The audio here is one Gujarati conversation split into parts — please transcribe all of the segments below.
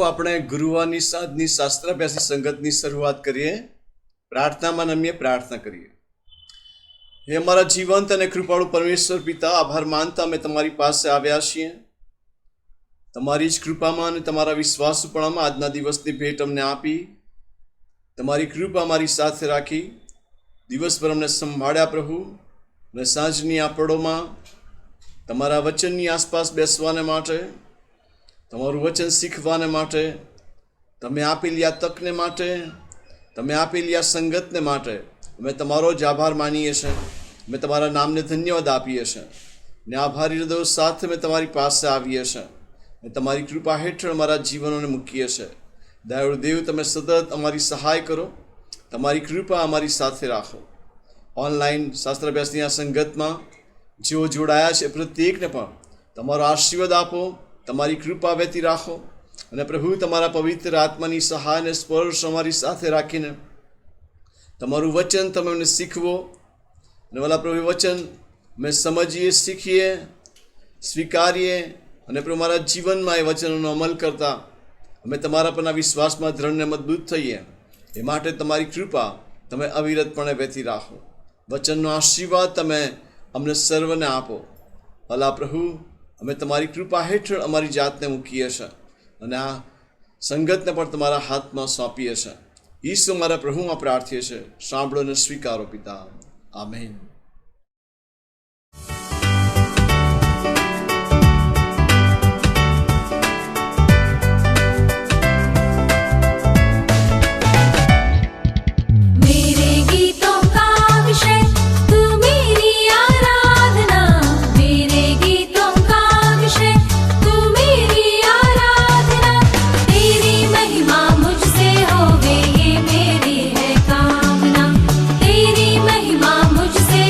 આપણે ગુરુવારની સાંજની શાસ્ત્રાભ્યાસી સંગતની શરૂઆત કરીએ. પ્રાર્થનામાં નમીએ, પ્રાર્થના કરીએ. હે અમારા જીવંત અને કૃપાળુ પરમેશ્વર પિતા, આભાર માનતા અમે તમારી પાસે આવ્યા છીએ. તમારી જ કૃપામાં અને તમારા વિશ્વાસુપણામાં આજના દિવસની ભેટ અમને આપી. તમારી કૃપા અમારી સાથે રાખી દિવસભર અમને સંભાળ્યા પ્રભુ. અને સાંજની આ પળોમાં તમારા વચનની આસપાસ બેસવાને માટે, તમારું વચન શીખવાને માટે, તમે આપેલી આ તકને માટે, તમે આપેલી આ સંગતને માટે અમે તમારો જ આભાર માનીએ છીએ. અમે તમારા નામને ધન્યવાદ આપીએ છીએ. ને આભારી હૃદયો સાથે અમે તમારી પાસે આવીએ છીએ. ને તમારી કૃપા હેઠળ અમારા જીવનોને મૂકીએ છીએ. દયાળુ દેવ, તમે સતત અમારી સહાય કરો. તમારી કૃપા અમારી સાથે રાખો. ઓનલાઈન શાસ્ત્રાભ્યાસની આ સંગતમાં જેઓ જોડાયા છે પ્રત્યેકને પણ તમારો આશીર્વાદ આપો. તમારી કૃપા વહેતી રાખો. અને પ્રભુ, તમારા પવિત્ર આત્માની સહાય અને સ્પર્શ અમારી સાથે રાખીને તમારું વચન તમે અમને શીખવો. અને વાલા પ્રભુ, વચન અમે સમજીએ, શીખીએ, સ્વીકારીએ અને પ્રભુ મારા જીવનમાં એ વચનોનો અમલ કરતા અમે તમારા પરના વિશ્વાસમાં દ્રઢને મજબૂત થઈએ. એ માટે તમારી કૃપા તમે અવિરતપણે વહેતી રાખો. વચનનો આશીર્વાદ તમે અમને સર્વને આપો. ભલા પ્રભુ, અમે તમારી કૃપા હેઠળ અમારી જાતને મૂકીએ છીએ અને આ સંગતને પણ તમારા હાથમાં સોંપીએ છીએ. ઈસુ મારા પ્રભુમાં પ્રાર્થીએ છીએ. સાંભળો અને સ્વીકારો પિતા. આમેન. मुझसे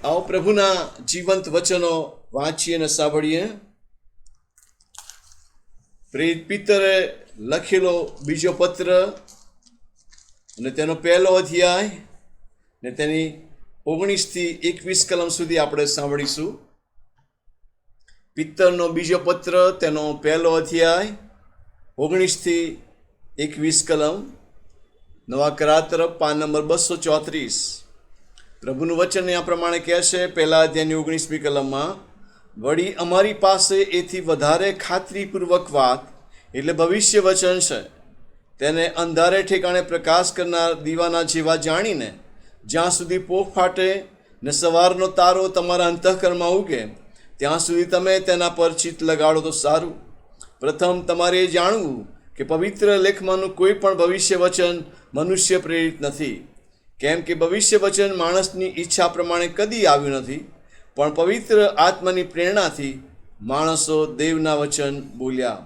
આવો પ્રભુના જીવંત વચનો વાંચીએ અને સાંભળીએ. પ્રેરિત પિતરે લખેલો બીજો પત્ર અને તેનો પહેલો અધ્યાય ને તેની 19 થી 21 કલમ સુધી આપણે સાંભળીશું. પિત્તરનો બીજો પત્ર, તેનો પહેલો અધ્યાય 19 થી 21 કલમ, નવા કરાર તરફ પાન નંબર 234. પ્રભુનું વચન આ પ્રમાણે કહે છે, પહેલા અધ્યાયની 19મી કલમમાં, વળી અમારી પાસે એથી વધારે ખાતરીપૂર્વક વાત એટલે ભવિષ્ય વચન છે. તેને અંધારે ઠેકાણે પ્રકાશ કરનાર દીવાના જેવા જાણીને, જ્યાં સુધી પોખ ફાટે ને સવારનો તારો તમારા અંતઃકરણમાં ઉગે, ત્યાં સુધી તમે તેના પર ચિત્ત લગાડો તો સારું. પ્રથમ તમારે એ જાણવું કે પવિત્ર લેખમાંનું કોઈ પણ ભવિષ્ય વચન મનુષ્ય પ્રેરિત નથી, કેમ કે ભવિષ્ય વચન માણસની ઈચ્છા પ્રમાણે કદી આવ્યું નથી, પણ પવિત્ર આત્માની પ્રેરણાથી માણસો દેવના વચન બોલ્યા.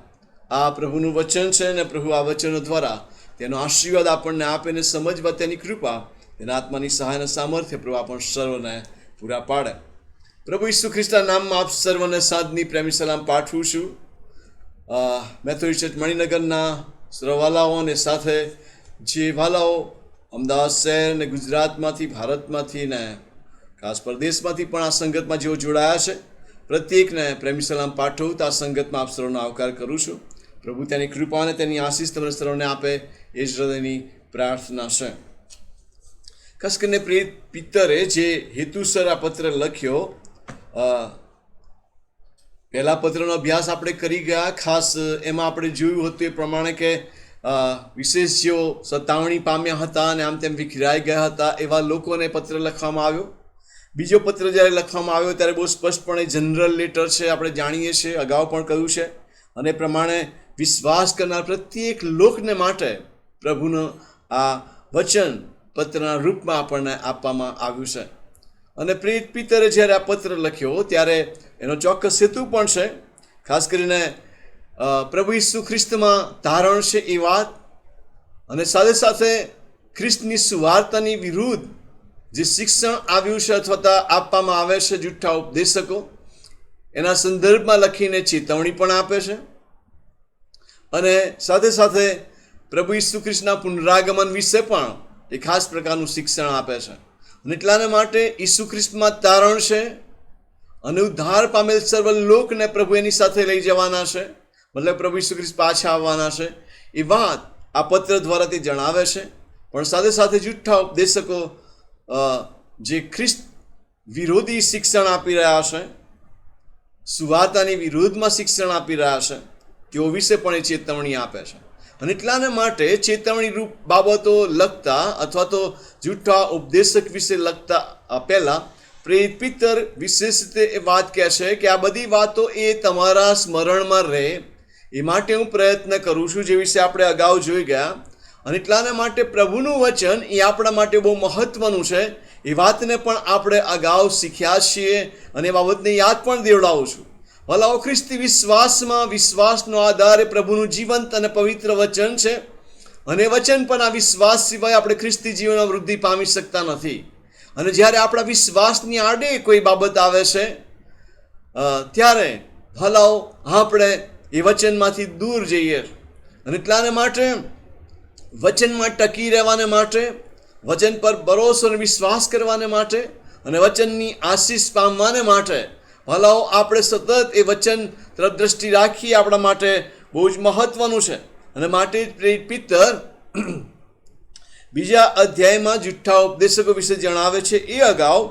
આ પ્રભુનું વચન છે અને પ્રભુ આ વચનો દ્વારા તેનો આશીર્વાદ આપણને આપે ને સમજવા તેની કૃપા, તેના આત્માની સહાય અને સામર્થ્ય પ્રભુ આપણ સર્વને પૂરા પાડે. પ્રભુ ઈસુ ખ્રિસ્તના નામમાં આપ સર્વને સાંજની પ્રેમી સલામ પાઠવું છું. મેથોડિસ્ટ ચર્ચ મણિનગરના સર્વવાલાઓ અને સાથે જે વાલાઓ અમદાવાદ શહેર ને ગુજરાતમાંથી, ભારતમાંથી ને ખાસ પરદેશમાંથી પણ આ સંગતમાં જેઓ જોડાયા છે, પ્રત્યેકને પ્રેમી સલામ પાઠવું. તો આ સંગતમાં આપ સર્વનો આવકાર કરું છું. પ્રભુ તેની કૃપા અને તેની આશીષ તમને સર્વને આપે, એ જ હૃદયની પ્રાર્થના છે. ખાસ કરીને પ્રેરિત પિત્તરે જે હેતુસર આ પત્ર લખ્યો, પહેલા પત્રનો અભ્યાસ આપણે કરી ગયા. ખાસ એમાં આપણે જોયું હતું એ પ્રમાણે કે વિશેષ જેઓ સતાવણી પામ્યા હતા અને આમ તેમ વિખરાઈ ગયા હતા, એવા લોકોને પત્ર લખવામાં આવ્યો. બીજો પત્ર જ્યારે લખવામાં આવ્યો ત્યારે બહુ સ્પષ્ટપણે જનરલ લેટર છે, આપણે જાણીએ છીએ, અગાઉ પણ કહ્યું છે. અને એ પ્રમાણે વિશ્વાસ કરનાર પ્રત્યેક લોકને માટે પ્રભુનું આ વચન પત્રના રૂપમાં આપણને આપવામાં આવ્યું છે. અને પ્રેરિત પિત્તરે જ્યારે આ પત્ર લખ્યો ત્યારે એનો ચોક્કસ હેતુ પણ છે. ખાસ કરીને પ્રભુ ઈસુ ખ્રિસ્તમાં ધારણ છે એ વાત, અને સાથે સાથે ખ્રિસ્તની સુવાર્તાની વિરુદ્ધ જે શિક્ષણ આવ્યું છે અથવા આપવામાં આવે છે જૂઠા ઉપદેશકો, એના સંદર્ભમાં લખીને ચેતવણી પણ આપે છે. અને સાથે સાથે પ્રભુ ઈસુ ખ્રિસ્તના પુનરાગમન વિશે પણ એ ખાસ પ્રકારનું શિક્ષણ આપે છે. અને એટલાને માટે ઈસુ ખ્રિસ્તમાં તારણ છે અને ઉદ્ધાર પામેલ સર્વ લોકને પ્રભુ એની સાથે લઈ જવાના છે, મતલબ પ્રભુ ઈસુ ખ્રિસ્ત પાછા આવવાના છે, એ વાત આ પત્ર દ્વારા તે જણાવે છે. પણ સાથે સાથે જૂઠા ઉપદેશકો જે ખ્રિસ્ત વિરોધી શિક્ષણ આપી રહ્યા છે, સુવાર્તાની વિરુદ્ધમાં શિક્ષણ આપી રહ્યા છે, તેઓ વિશે પણ એ ચેતવણી આપે છે. અને એટલાને માટે ચેતવણી રૂપ બાબતો લખતા અથવા તો જૂઠા ઉપદેશક વિશે લખતા પહેલા પ્રેરિત પિત્તર વિશેષ રીતે એ વાત કહે છે કે આ બધી વાતો એ તમારા સ્મરણમાં રહે એ માટે હું પ્રયત્ન કરું છું, જે વિશે આપણે અગાઉ જોઈ ગયા. અને એટલાને માટે પ્રભુનું વચન એ આપણા માટે બહુ મહત્વનું છે. એ વાતને પણ આપણે અગાઉ શીખ્યા છીએ અને એ બાબતને યાદ પણ દેવડાવું છું. ભલાઓ ખ્રિસ્તી વિશ્વાસમાં વિશ્વાસનો આધાર એ પ્રભુનું જીવંત અને પવિત્ર વચન છે. અને વચન પણ આ વિશ્વાસ સિવાય આપણે ખ્રિસ્તી જીવનમાં વૃદ્ધિ પામી શકતા નથી. અને જ્યારે આપણા વિશ્વાસની આડે કોઈ બાબત આવે છે ત્યારે ભલાઓ આપણે એ વચનમાંથી દૂર જઈએ. અને એટલાને માટે વચનમાં ટકી રહેવાને માટે, વચન પર ભરોસો અને વિશ્વાસ કરવાને માટે અને વચનની આશીષ પામવાને માટે ભલાઓ આપણે સતત એ વચન તરફ દ્રષ્ટિ રાખીએ, આપણા માટે બહુ જ મહત્વનું છે. અને માટે જ પ્રેરિત પિત્તર બીજા અધ્યાયમાં જૂઠા ઉપદેશકો વિશે જણાવે છે. એ અગાઉ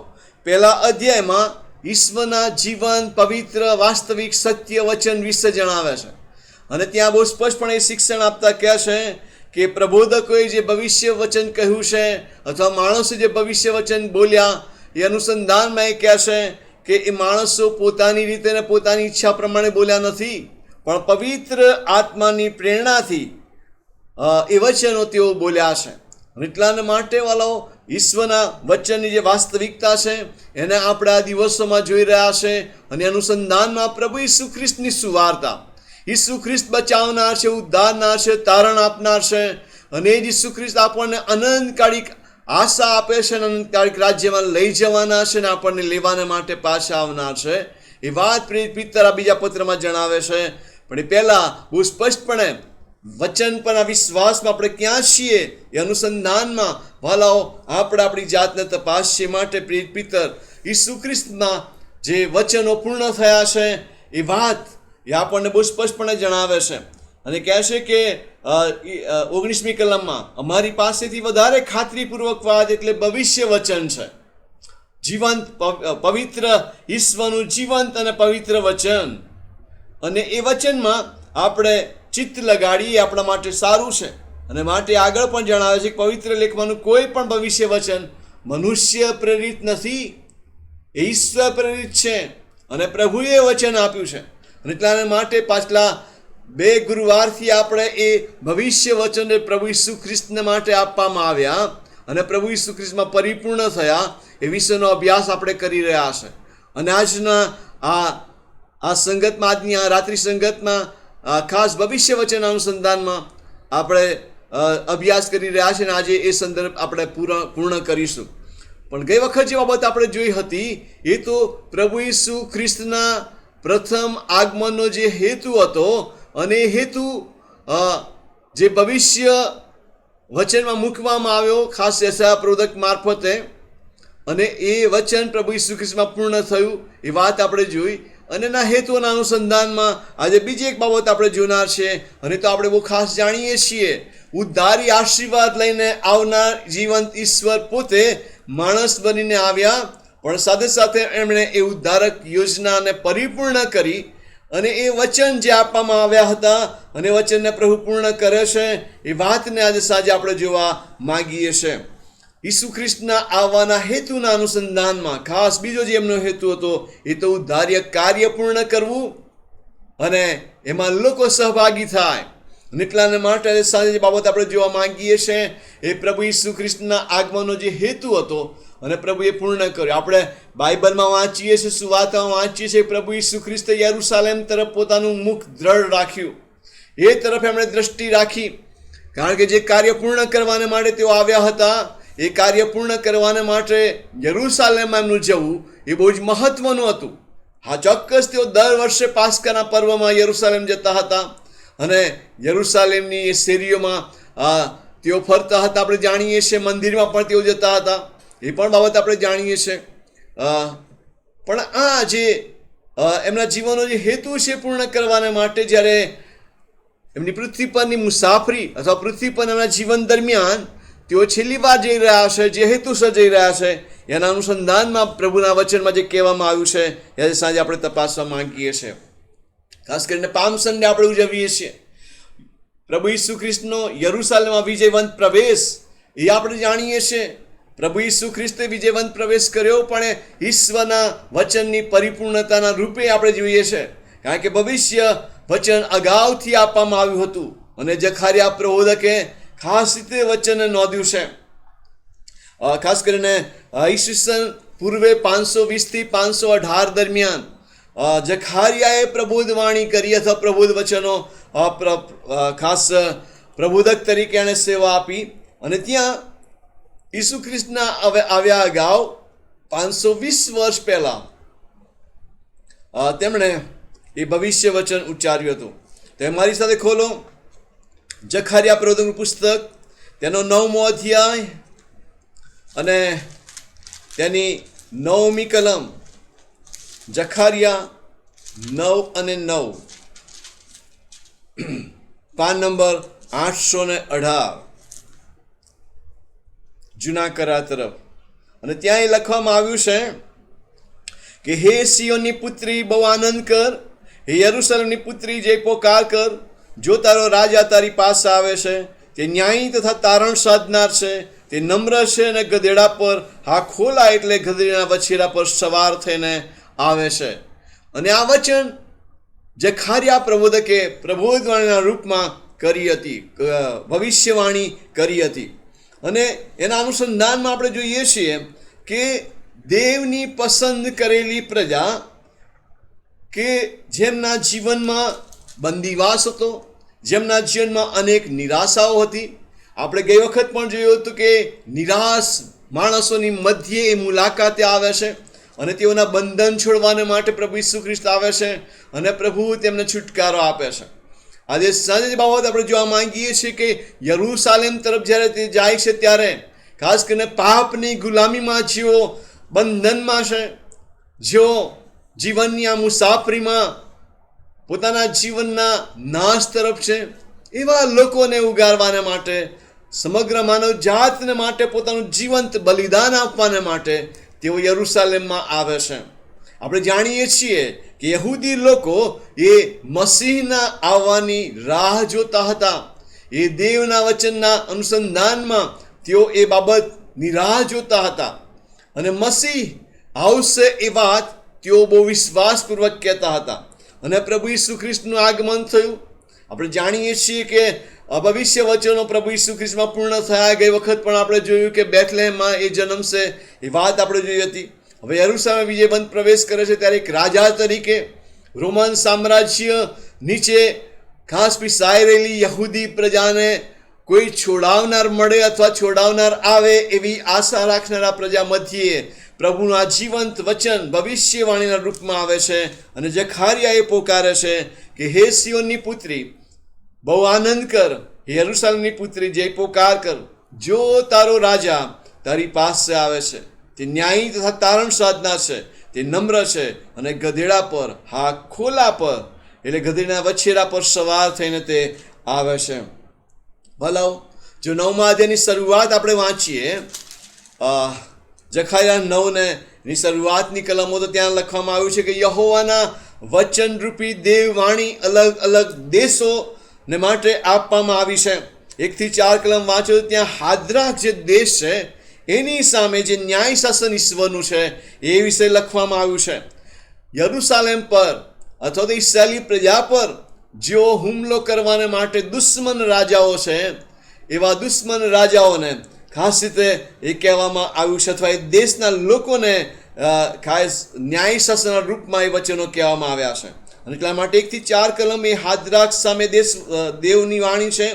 પહેલા અધ્યાયમાં ઈશ્વરના જીવન, પવિત્ર, વાસ્તવિક, સત્ય વચન વિશે જણાવે છે. અને ત્યાં બહુ સ્પષ્ટપણે શિક્ષણ આપતા કહે છે કે પ્રબોધકોએ જે ભવિષ્ય વચન કહ્યું છે અથવા માણસે જે ભવિષ્ય વચન બોલ્યા, એ અનુસંધાનમાં એ કહે છે કે એ માણસો પોતાની રીતે ને પોતાની ઈચ્છા પ્રમાણે બોલ્યા નથી, પણ પવિત્ર આત્માની પ્રેરણાથી એ વચનો તેઓ બોલ્યા છે. એટલાને માટે વાળાઓ ઈશ્વરના વચનની જે વાસ્તવિકતા છે એને આપણે આ દિવસોમાં જોઈ રહ્યા છે. અને અનુસંધાનમાં પ્રભુ ઈસુ ખ્રિસ્તની સુવાર્તા, ઈસુ ખ્રિસ્ત બચાવનાર છે, ઉદ્ધારનાર છે, તારણ આપનાર છે. અને એ જ ઈસુ ખ્રિસ્ત આપણને અનંતકાળી આશા આપે છે અને તારીખ રાજ્યમાં લઈ જવાના છે ને આપણને લેવાને માટે પાછા આવનાર છે. એ વાત પ્રેરિત પિત્તર આ બીજા પત્રમાં જણાવે છે. પણ એ પહેલા બહુ સ્પષ્ટપણે વચન પરના વિશ્વાસમાં આપણે ક્યાં છીએ એ અનુસંધાનમાં વાલાઓ આપણે આપણી જાતને તપાસીએ. માટે પ્રેરિત પિત્તર ઈસુ ખ્રિસ્તના જે વચનો પૂર્ણ થયા છે એ વાત એ આપણને બહુ સ્પષ્ટપણે જણાવે છે અને કહે છે કે 19મી કલમમાં અમારી પાસેથી વધારે ખાતરીપૂર્વક વાત એટલે ભવિષ્ય વચન છે. જીવંત પવિત્ર ઈશ્વરનું જીવંત અને પવિત્ર વચન, અને એ વચનમાં આપણે ચિત્ત લગાડીએ આપણા માટે સારું છે. અને માટે આગળ પણ જણાવે છે કે પવિત્ર લેખમાંનું કોઈ પણ ભવિષ્ય વચન મનુષ્ય પ્રેરિત નથી, એ ઈશ્વર પ્રેરિત છે અને પ્રભુએ વચન આપ્યું છે. અને એટલા માટે પાછલા 2 ગુરુવારથી આપણે એ ભવિષ્ય વચન પ્રભુ ઈસુ ખ્રિસ્તને માટે આપવામાં આવ્યા અને પ્રભુ ઈસુ ખ્રિસ્તમાં પરિપૂર્ણ થયા એ વિષયનો અભ્યાસ આપણે કરી રહ્યા છે. અને આજના આ સંગતમાં, આજની આ રાત્રિ સંગતમાં ખાસ ભવિષ્ય વચન અનુસંધાનમાં આપણે અભ્યાસ કરી રહ્યા છે અને આજે એ સંદર્ભ આપણે પૂર્ણ કરીશું. પણ ગઈ વખત જે બાબત આપણે જોઈ હતી એ તો પ્રભુ ઈસુ ખ્રિસ્તના પ્રથમ આગમનનો જે હેતુ હતો અને એ હેતુ જે ભવિષ્ય વચનમાં મૂકવામાં આવ્યો ખાસ યશાયા પ્રવચક મારફતે, અને એ વચન પ્રભુ ઈસુ ખ્રિસ્તમાં પૂર્ણ થયું એ વાત આપણે જોઈ. અને એના હેતુના અનુસંધાનમાં આજે બીજી એક બાબત આપણે જોનાર છે. અને તો આપણે બહુ ખાસ જાણીએ છીએ, ઉદ્ધારી આશીર્વાદ લઈને આવનાર જીવંત ઈશ્વર પોતે માણસ બનીને આવ્યા, પણ સાથે સાથે એમણે એ ઉદ્ધારક યોજનાને પરિપૂર્ણ કરી અને એ વચન જે આપવામાં આવ્યા હતા અને વચનને પ્રભુ પૂર્ણ કરે છે એ વાતને આજે સાંજે આપણે જોવા માંગીએ છીએ. ઈસુ ખ્રિસ્તના આવવાના હેતુના અનુસંધાનમાં ખાસ બીજો જે એમનો હેતુ હતો એ તો ઉદ્ધાર્ય કાર્ય પૂર્ણ કરવું અને એમાં લોકો સહભાગી થાય. અને એટલાને માટે સાંજે જે બાબત આપણે જોવા માંગીએ છીએ એ પ્રભુ ઈસુ ખ્રિસ્તના આગમનનો જે હેતુ હતો અને પ્રભુએ પૂર્ણ કર્યો. આપણે બાઇબલમાં વાંચીએ છીએ, સુવાર્તામાં વાંચીએ છીએ, પ્રભુ ઈસુ ખ્રિસ્તે યરુશલેમ તરફ પોતાનું મુખ દ્રઢ રાખ્યું, એ તરફ એમણે દ્રષ્ટિ રાખી. કારણ કે જે કાર્ય પૂર્ણ કરવાને માટે તેઓ આવ્યા હતા એ કાર્ય પૂર્ણ કરવાને માટે યરુશલેમમાં એમનું જવું એ બહુ જ મહત્વનું હતું. હા, ચોક્કસ તેઓ દર વર્ષે પાસ્કાના પર્વમાં યરુશલેમ જતા હતા અને યરુશલેમની એ શેરીઓમાં તેઓ ફરતા હતા. આપણે જાણીએ છીએ મંદિરમાં પણ તેઓ જતા હતા, એ પણ બાબત આપણે જાણીએ છીએ. પણ આ જે એમના જીવનનો જે હેતુ છે પૂર્ણ કરવાને માટે જ્યારે એમની પૃથ્વી પરની મુસાફરી અથવા પૃથ્વી પર એમના જીવન દરમિયાન તેઓ છેલ્લી વાર જઈ રહ્યા છે, જે હેતુસર જઈ રહ્યા છે એના અનુસંધાનમાં પ્રભુના વચનમાં જે કહેવામાં આવ્યું છે એ સાંજે આપણે તપાસવા માંગીએ છીએ. ખાસ કરીને પામ સન્ડે આપણે ઉજવીએ છીએ. પ્રભુ ઈસુ ખ્રિસ્તનો યરુશલેમમાં વિજયવંત પ્રવેશ એ આપણે જાણીએ છીએ. પ્રભુ ઈસુ ખ્રિસ્તે વિજયવંત પ્રવેશ કર્યો, પણ ઈશ્વરના વચનની પરિપૂર્ણતાના રૂપે આપણે જોઈએ છીએ. કારણ કે ભવિષ્ય વચન અગાઉથી આપવામાં આવ્યું હતું અને જખારિયા પ્રબોધકે ખાસ રીતે વચનને નોંધ્યું છે. ખાસ કરીને ઈસવીસન પૂર્વે 520 થી 518 દરમિયાન જખારિયાએ પ્રબોધવાણી કરી અથવા પ્રબોધ વચનો ખાસ પ્રબોધક તરીકે એણે સેવા આપી. અને ત્યાં ઈસુ ખ્રિસ્તના આવ્યા અગાઉ 520 વર્ષ પહેલા તેમણે એ ભવિષ્ય વચન ઉચ્ચાર્યું હતું. તો મારી સાથે ખોલો જખારિયા પ્રબોધકનું પુસ્તક, તેનો 9મો અધ્યાય અને તેની 9મી કલમ. જખારિયા 9 અને 9, પાન નંબર 818 જૂના કરાર તરફ. અને ત્યાં એ લખવામાં આવ્યું છે કે હે સિયોનની પુત્રી બહુ આનંદ કર, હે યરુશલેમની પુત્રી જય પોકાર કર. જો તારો રાજા તારી પાસે આવે છે, તે ન્યાયી તથા તારણ સાધનાર છે, તે નમ્ર છે અને ગધેડા પર હા ખોલા એટલે ગધેડીના વછેરા પર સવાર થઈને આવે છે. અને આ વચન જખારિયા પ્રબોધકે પ્રબોધવાણીના રૂપમાં કરી હતી, ભવિષ્યવાણી કરી હતી. અને એના અનુસંધાનમાં આપણે જોઈએ છીએ કે દેવની પસંદ કરેલી પ્રજા કે જેમના જીવનમાં બંદીવાસ હતો, જેમના જીવનમાં અનેક નિરાશાઓ હતી, આપણે ગઈ વખત પણ જોયું હતું કે નિરાશ માણસોની મધ્યે એ મુલાકાતે આવે છે અને તેઓના બંધન છોડવાને માટે પ્રભુ ઈસુ ખ્રિસ્ત આવે છે અને પ્રભુ તેમને છુટકારો આપે છે. આજે સાંજે બાબત આપણે જોવા માંગીએ છીએ કે યરૂશાલેમ તરફ જ્યારે તે જાય છે ત્યારે ખાસ કરીને પાપની ગુલામીમાં જેઓ બંધનમાં છે, જેઓ જીવનની આ મુસાફરીમાં પોતાના જીવનના નાશ તરફ છે, એવા લોકોને ઉગારવાને માટે, સમગ્ર માનવ જાતને માટે પોતાનું જીવંત બલિદાન આપવાને માટે તેઓ યરૂશાલેમમાં આવે છે. આપણે જાણીએ છીએ કે યહૂદી લોકો એ મસીહના આવવાની રાહ જોતા હતા. એ દેવના વચનના અનુસંધાનમાં તેઓ એ બાબતની રાહ જોતા હતા અને મસીહ આવશે એ વાત તેઓ બહુ વિશ્વાસપૂર્વક કહેતા હતા. અને પ્રભુ ઈસુ ખ્રિસ્તનું આગમન થયું. આપણે જાણીએ છીએ કે ભવિષ્ય વચનો પ્રભુ ઈસુ ખ્રિસ્તમાં પૂર્ણ થયા. ગઈ વખત પણ આપણે જોયું કે બેથલેહેમમાં એ જન્મશે, એ વાત આપણે જોઈ હતી. હવે યરૂશાલેમ વિજયવંત પ્રવેશ કરે છે ત્યારે એક રાજા તરીકે રોમન સામ્રાજ્ય નીચે ખાસ પીસાઈ રહેલી યહૂદી પ્રજાને કોઈ છોડાવનાર મળે અથવા છોડાવનાર આવે એવી આશા રાખનારા પ્રજા મધ્યે પ્રભુનું આ જીવંત વચન ભવિષ્યવાણીના રૂપમાં આવે છે અને જખારિયા એ પોકારે છે કે હે સિયોનની પુત્રી, બહુ આનંદ કર, હે યરૂશાલેમની પુત્રી, જય પોકાર કર, જો તારો રાજા તારી પાસે આવે છે. તે ન્યાયી તથા તારણ સાધનાર છે, તે નમ્ર છે અને ગધેડા પર, હા ખોલા પર, એટલે ગધેડા વછેરા પર સવાર થઈને તે આવે છે. ભલાઓ, જો 9મા અધ્યાયની શરૂઆત આપણે વાંચીએ, જખારિયા 9 ની શરૂઆતની કલમો, તો ત્યાં લખવામાં આવ્યું છે કે યહોવાના વચનરૂપી દેવવાણી અલગ અલગ દેશોને માટે આપવામાં આવી છે. 1 થી 4 કલમ વાંચો, ત્યાં હાદ્રાક જે દેશ છે એની સામે જે ન્યાય શાસન ઈશ્વરનું છે એ વિશે લખવામાં આવ્યું છે. યરૂશાલેમ પર અથવા તો ઇસ્રાયેલી પ્રજા પર જેઓ હુમલો કરવાને માટે દુશ્મન રાજાઓ છે, એવા દુશ્મન રાજાઓને ખાસ રીતે એ કહેવામાં આવ્યું છે, અથવા એ દેશના લોકોને ખાસ ન્યાય શાસનના રૂપમાં એ વચનો કહેવામાં આવ્યા છે. અને એટલા માટે 1 થી 4 કલમ એ હાદ્રાક સામે દેવની વાણી છે.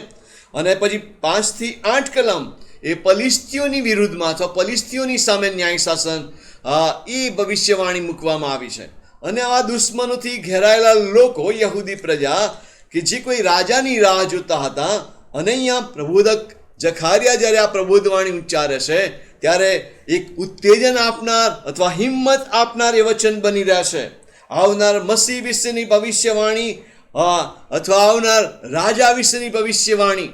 અને પછી 5 થી 8 કલમ એ પલિસ્તીઓની વિરુદ્ધમાં અથવા પલિસ્તીઓની સામે ન્યાય શાસન એ ભવિષ્યવાણી મૂકવામાં આવી છે. અને આવા દુશ્મનોથી ઘેરાયેલા લોકો, યહૂદી પ્રજા કે જે કોઈ રાજાની રાહ જોતા હતા, અને અહીંયા પ્રબોધક જખારિયા જ્યારે આ પ્રબોધવાણી ઉચ્ચારે છે ત્યારે એક ઉત્તેજન આપનાર અથવા હિંમત આપનાર એ વચન બની રહ્યા છે. આવનાર મસીહ વિશેની ભવિષ્યવાણી અથવા આવનાર રાજા વિશેની ભવિષ્યવાણી.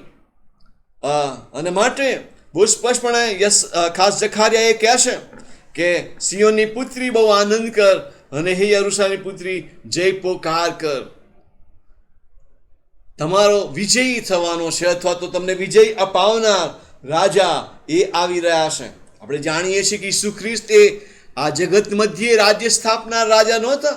અને માટે બહુ સ્પષ્ટપણે ખાસ જખારિયા એ કહે છે કે સિયોનની પુત્રી, બહુ આનંદ કર, અને હે યરૂશાલેમની પુત્રી, જય પોકાર કર. તમારો વિજયી થવાનો છે, અથવા તો તમને વિજય અપાવનાર રાજા એ આવી રહ્યા છે. આપણે જાણીએ છીએ કે ઈસુ ખ્રિસ્ત એ આ જગત મધ્યે રાજ્ય સ્થાપનાર રાજા નહોતા.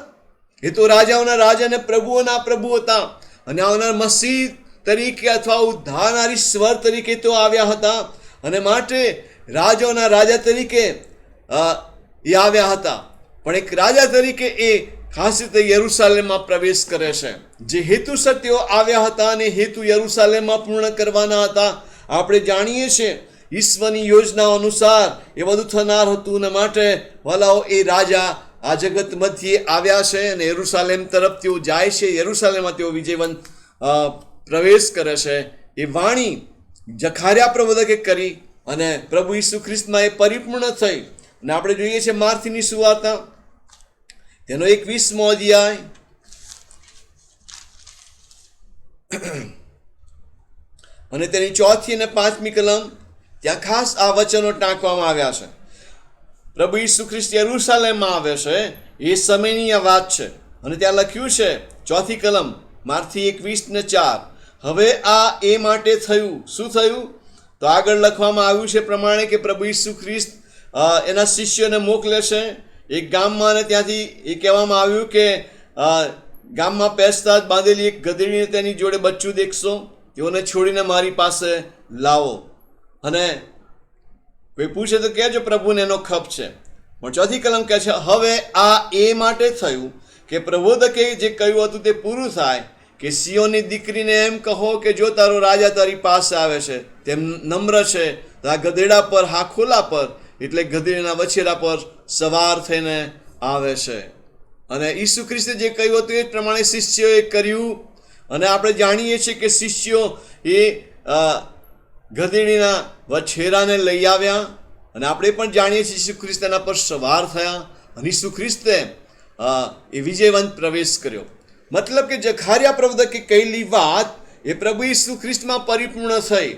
એ તો રાજાઓના રાજા અને પ્રભુઓના પ્રભુ હતા. અને આવનાર મસીહ તરીકે અથવા ઉદ્ધારનાર ઈશ્વર તરીકે તો આવ્યા હતા. અને માટે રાજાઓના રાજા તરીકે એ આવ્યા હતા. પણ એક રાજા તરીકે એ ખાસ રીતે યરૂશાલેમમાં પ્રવેશ કરે છે. જે હેતુસર તેઓ આવ્યા હતા અને હેતુ યરૂશાલેમમાં પૂર્ણ કરવાના હતા. આપણે જાણીએ છીએ ઈશ્વરની યોજનાઓ અનુસાર એ બધું થનાર હતું. અને માટે વાલાઓ, એ રાજા આ જગત મધ્યે આવ્યા છે અને યરૂશાલેમ તરફ તેઓ જાય છે. યરૂશાલેમમાં તેઓ વિજયવંત પ્રવેશ કરે છે. એ વાણી જખારિયા પ્રબોધકે કરી અને પ્રભુ ઈસુ ખ્રિસ્તમાં એ પરિપૂર્ણ થઈ. અને આપણે જોઈએ છીએ માર્થીની સુવાર્તા તેનો 21મો અધ્યાય અને તેની 4થી અને 5મી કલમ. ત્યાં ખાસ આ વચનો ટાંકવામાં આવ્યા છે. પ્રભુ ઈસુ ખ્રિસ્ત યરૂશાલેમમાં આવે છે એ સમયની આ વાત છે. અને ત્યાં લખ્યું છે 4થી કલમ, માર્થી 21:4, હવે આ એ માટે થયું. શું થયું? તો આગળ લખવામાં આવ્યું છે પ્રમાણે કે પ્રભુ ઈસુ ખ્રિસ્ત એના શિષ્યોને મોકલે છે એક ગામમાં, અને ત્યાંથી એ કહેવામાં આવ્યું કે ગામમાં પેસતા જ બાંધેલી એક ગધેડીને તેની જોડે બચ્ચું દેખશો, તેઓને છોડીને મારી પાસે લાવો. અને કોઈ પૂછે તો કહેજો પ્રભુને એનો ખપ છે. પણ 4થી કલમ કહે છે હવે આ એ માટે થયું કે પ્રબોધકે જે કહ્યું હતું તે પૂરું થાય, કે સિયોનની દીકરીને એમ કહો કે જો તારો રાજા તારી પાસે આવે છે, તેમ નમ્ર છે, તો આ ગધેડા પર, હા ખોલા પર, એટલે ગધેડાના વછેરા પર સવાર થઈને આવે છે. અને ઈસુ ખ્રિસ્તે જે કહ્યું હતું એ પ્રમાણે શિષ્યોએ કર્યું. અને આપણે જાણીએ છીએ કે શિષ્યો એ ગધેડીના વછેરાને લઈ આવ્યા. અને આપણે પણ જાણીએ છીએ ઈસુ ખ્રિસ્ત એના પર સવાર થયા અને ઈસુ ખ્રિસ્તે એ વિજયવંત પ્રવેશ કર્યો. મતલબ કે જખારિયા પ્રવક્તાએ કહેલી વાત એ પ્રભુ ઈસુ ખ્રિસ્તમાં પરિપૂર્ણ થઈ.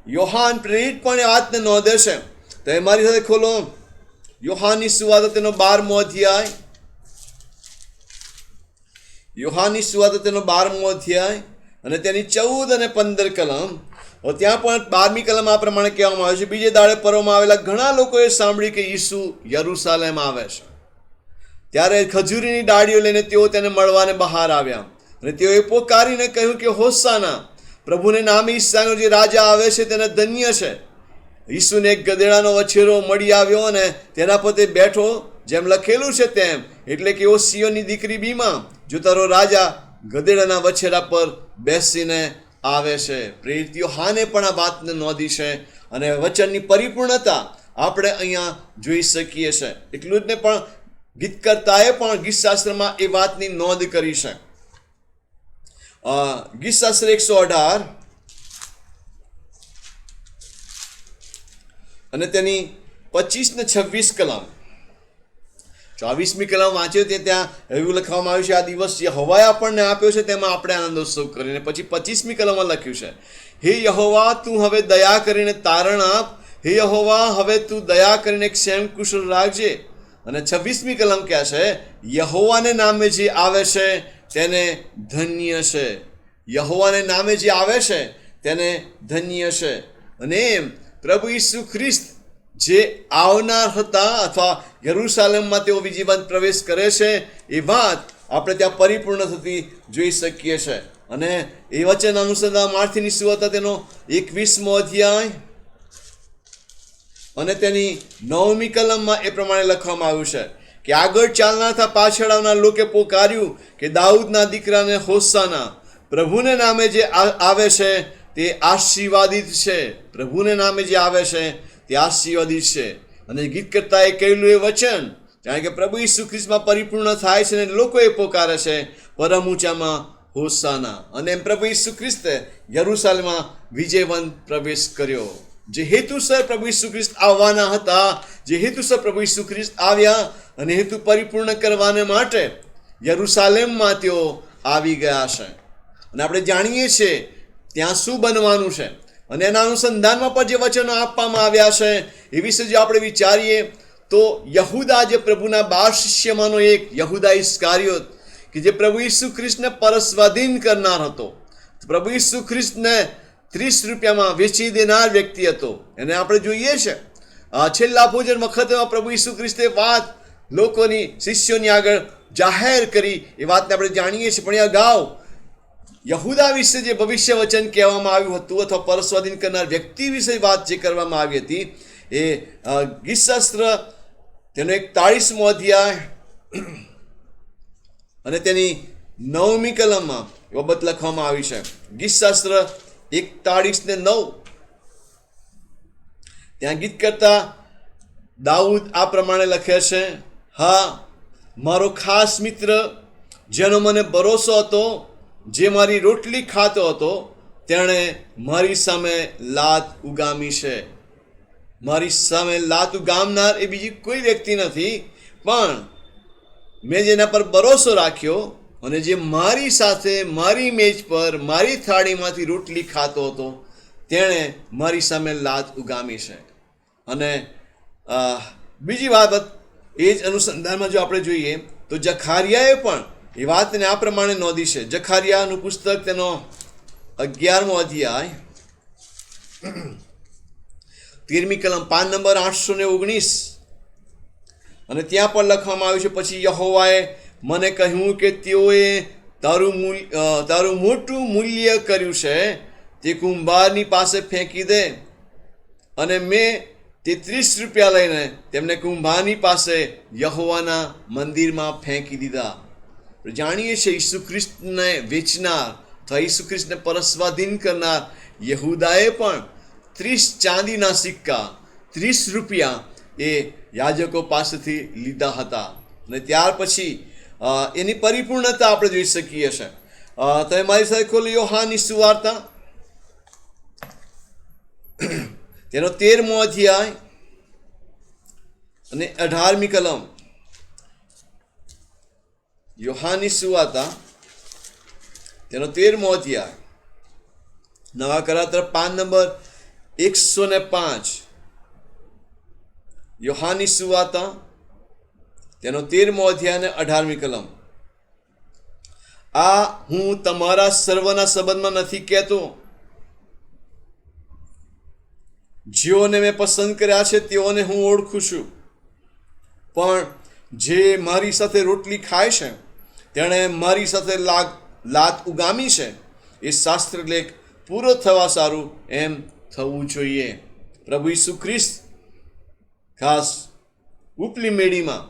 યોહાન પ્રેરિત પણ એ વાતને નોંધે છે. તો એ મારી સાથે ખોલો યોહાનની સુવાર્તા તેનો 12મો અધ્યાય. યોહાનની સુવાર્તા તેનો 12મો અધ્યાય અને તેની 14 અને 15 કલમ. ત્યાં પણ 12મી કલમ આ પ્રમાણે કહેવામાં આવે છે, બીજે દાડે પરોમાં આવેલા ઘણા લોકોએ સાંભળ્યું કે ઈસુ યરૂશાલેમ આવે છે. ત્યારે ખજૂરીની ડાળીઓ લઈને તેઓ તેને મળવાને બહાર આવ્યા અને તેઓએ પોકારીને કહ્યું કે હોસાના, પ્રભુને નામે ઈસાનો જે રાજા આવે છે તેને ધન્ય છે. ઈસુને એક ગધેડાનો વછેરો મળી આવ્યો અને તેના પર તે બેઠો, જેમ લખેલું છે તેમ, એટલે કે ઓ સિયોનની દીકરી બીમા, જો તારો રાજા ગધેડાના વછેરા પર બેસીને આવે છે. પ્રેરિત યોહાને પણ આ વાતને નોંધી છે અને વચનની પરિપૂર્ણતા આપણે અહીંયા જોઈ શકીએ છીએ. એટલું જ ને પણ ગીતકર્તાએ પણ ગીતશાસ્ત્રમાં એ વાતની નોંધ કરી છે. ગીતશાસ્ત્ર 118 અને તેની 25 ને 26 કલમ. 24મી કલમ વાંચ્યો તે ત્યાં એવું લખવામાં આવ્યું છે, આ દિવસ યહોવાએ આપણને આપ્યો છે, તેમાં આપણે આનંદોત્સવ કરીને. પછી 25મી કલમમાં લખ્યું છે, હે યહોવા, તું હવે દયા કરીને તારણ આપ. હે યહોવા, હવે તું દયા કરીને ક્ષેમ કુશળ રાખજે. અને 26મી કલમ કહે છે, યહોવાને નામે જે આવે છે તેને ધન્ય છે. યહોવાને નામે જે આવે છે તેને ધન્ય છે. અને એમ પ્રભુ ઈસુ ખ્રિસ્ત જે આવનાર હતા અથવા યરૂશાલેમમાં તેઓ વિજયવંત પ્રવેશ કરે છે એ વાત આપણે ત્યાં પરિપૂર્ણ થતી જોઈ શકીએ છીએ. અને એ વચન અનુસંધાન માર્થીની સુવાર્તા તેનો 21મો અધ્યાય અને તેની 9મી કલમમાં એ પ્રમાણે લખવામાં આવ્યું છે કે આગળ ચાલનાર હતા પાછળ આવનાર લોકે પોકાર્યું કે દાઉદના દીકરાને હોસાના. પ્રભુને નામે જે આવે છે તે આશીર્વાદિત છે. પ્રભુને નામે જે આવે છે તે આશીર્વાદિત છે. અને ગીતકર્તાએ કહેલું એ વચન, કારણ કે પ્રભુ ઈસુ ખ્રિસ્તમાં પરિપૂર્ણ થાય છે અને લોકો એ પોકારે છે પરમ ઊંચામાં હોસાના. અને એમ પ્રભુ ઈસુ ખ્રિસ્તે યરૂશાલેમમાં વિજયવંત પ્રવેશ કર્યો. જે હેતુસર પ્રભુ ઈસુ ખ્રિસ્ત આવવાના હતા, જે હેતુસર પ્રભુ ઈસુ ખ્રિસ્ત આવ્યા અને હેતુ પરિપૂર્ણ કરવાને માટે યરૂશાલેમમાં તેઓ આવી ગયા છે. અને આપણે જાણીએ છીએ ત્યાં શું બનવાનું છે અને એના અનુસંધાનમાં પણ જે વચનો આપવામાં આવ્યા છે એ વિશે જો આપણે વિચારીએ તો યહૂદા, જે પ્રભુના 12 શિષ્યમાંનો એક, યહૂદા ઇસ્કારિયોત, કે જે પ્રભુ ઈસુ ખ્રિસ્તને પરસ્વાધીન કરનાર હતો, પ્રભુ ઈસુ ખ્રિસ્તને 30 રૂપિયામાં વેચી દેનાર વ્યક્તિ હતો. એને આપણે જોઈએ છે છેલ્લા ભોજન વખતે પ્રભુ ઈસુ ખ્રિસ્તે વાત લોકોની, શિષ્યોની આગળ જાહેર કરી. એ વાતને આપણે જાણીએ છીએ. પણ અગાઉ યહૂદા વિશે જે ભવિષ્ય વચન કહેવામાં આવ્યું હતું અથવા પરસ્વાધીન કરનાર વ્યક્તિ વિશે વાત જે કરવામાં આવી હતી એ ગીતશાસ્ત્ર તેનો 41મો અધ્યાય અને તેની 9મી કલમમાં એ બાબત લખવામાં આવી છે. ગીતશાસ્ત્ર 41:9. ત્યાં ગીત કરતા દાઉદ આ પ્રમાણે લખે છે, હા, મારો ખાસ મિત્ર, જેનો મને ભરોસો હતો, જે મારી રોટલી ખાતો હતો, તેણે મારી સામે લાત ઉગામી છે. મારી સામે લાત ઉગામનાર એ બીજી કોઈ વ્યક્તિ નથી, પણ મેં જેના પર ભરોસો રાખ્યો અને જે મારી સાથે મારી મેજ પર મારી થાળીમાંથી રોટલી ખાતો હતો, તેણે મારી સામે લાત ઉગામી છે. અને બીજી બાબત એ જ અનુસંધાનમાં જો આપણે જોઈએ તો જખારિયાએ પણ એ વાતને આ પ્રમાણે નોંધી છે. જખારિયાનું પુસ્તક તેનો 11મો અધ્યાય 13મી કલમ, પાન નંબર 819. અને ત્યાં પણ લખવામાં આવ્યું છે, પછી યહોવાએ મને કહ્યું કે તેઓએ તારું મોટું મૂલ્ય કર્યું છે, તે કુંભારની પાસે ફેંકી દે. અને મેં તે 30 રૂપિયા લઈને તેમને કુંભારની પાસે યહોવાના મંદિરમાં ફેંકી દીધા. જાણીએ છીએ ઈસુ ખ્રિસ્તને વેચનાર તો ઈસુ ખ્રિસ્તને પરસ્વાધીન કરનાર યહૂદાએ પણ 30 ચાંદીના સિક્કા, 30 રૂપિયા એ યાજકો પાસેથી લીધા હતા. અને ત્યાર પછી એની પરિપૂર્ણતા આપણે જોઈ શકીએ છીએ. તમે મારી સાથે ખોલી યોહાનની સુવાર્તા, તેનો 13મો અધ્યાય અને 18મી કલમ. યોહાનની સુવાર્તા તેનો 13મો અધ્યાય, નવા કરાર તરફ પાન નંબર 105. યોહાનની સુવાર્તા તેનો 13મો અધ્યાય અને 18મી કલમ. આ હું તમારા સર્વના સંબંધમાં નથી કહેતો, જેઓને મેં પસંદ કર્યા છે તેઓને હું ઓળખું છું, પણ જે મારી સાથે રોટલી ખાય છે તેણે મારી સાથે લાત ઉગામી છે, એ શાસ્ત્રલેખ પૂરો થવા સારું એમ થવું જોઈએ. પ્રભુ ઈસુ ખ્રિસ્ત ખાસ ઉપલી મેળીમાં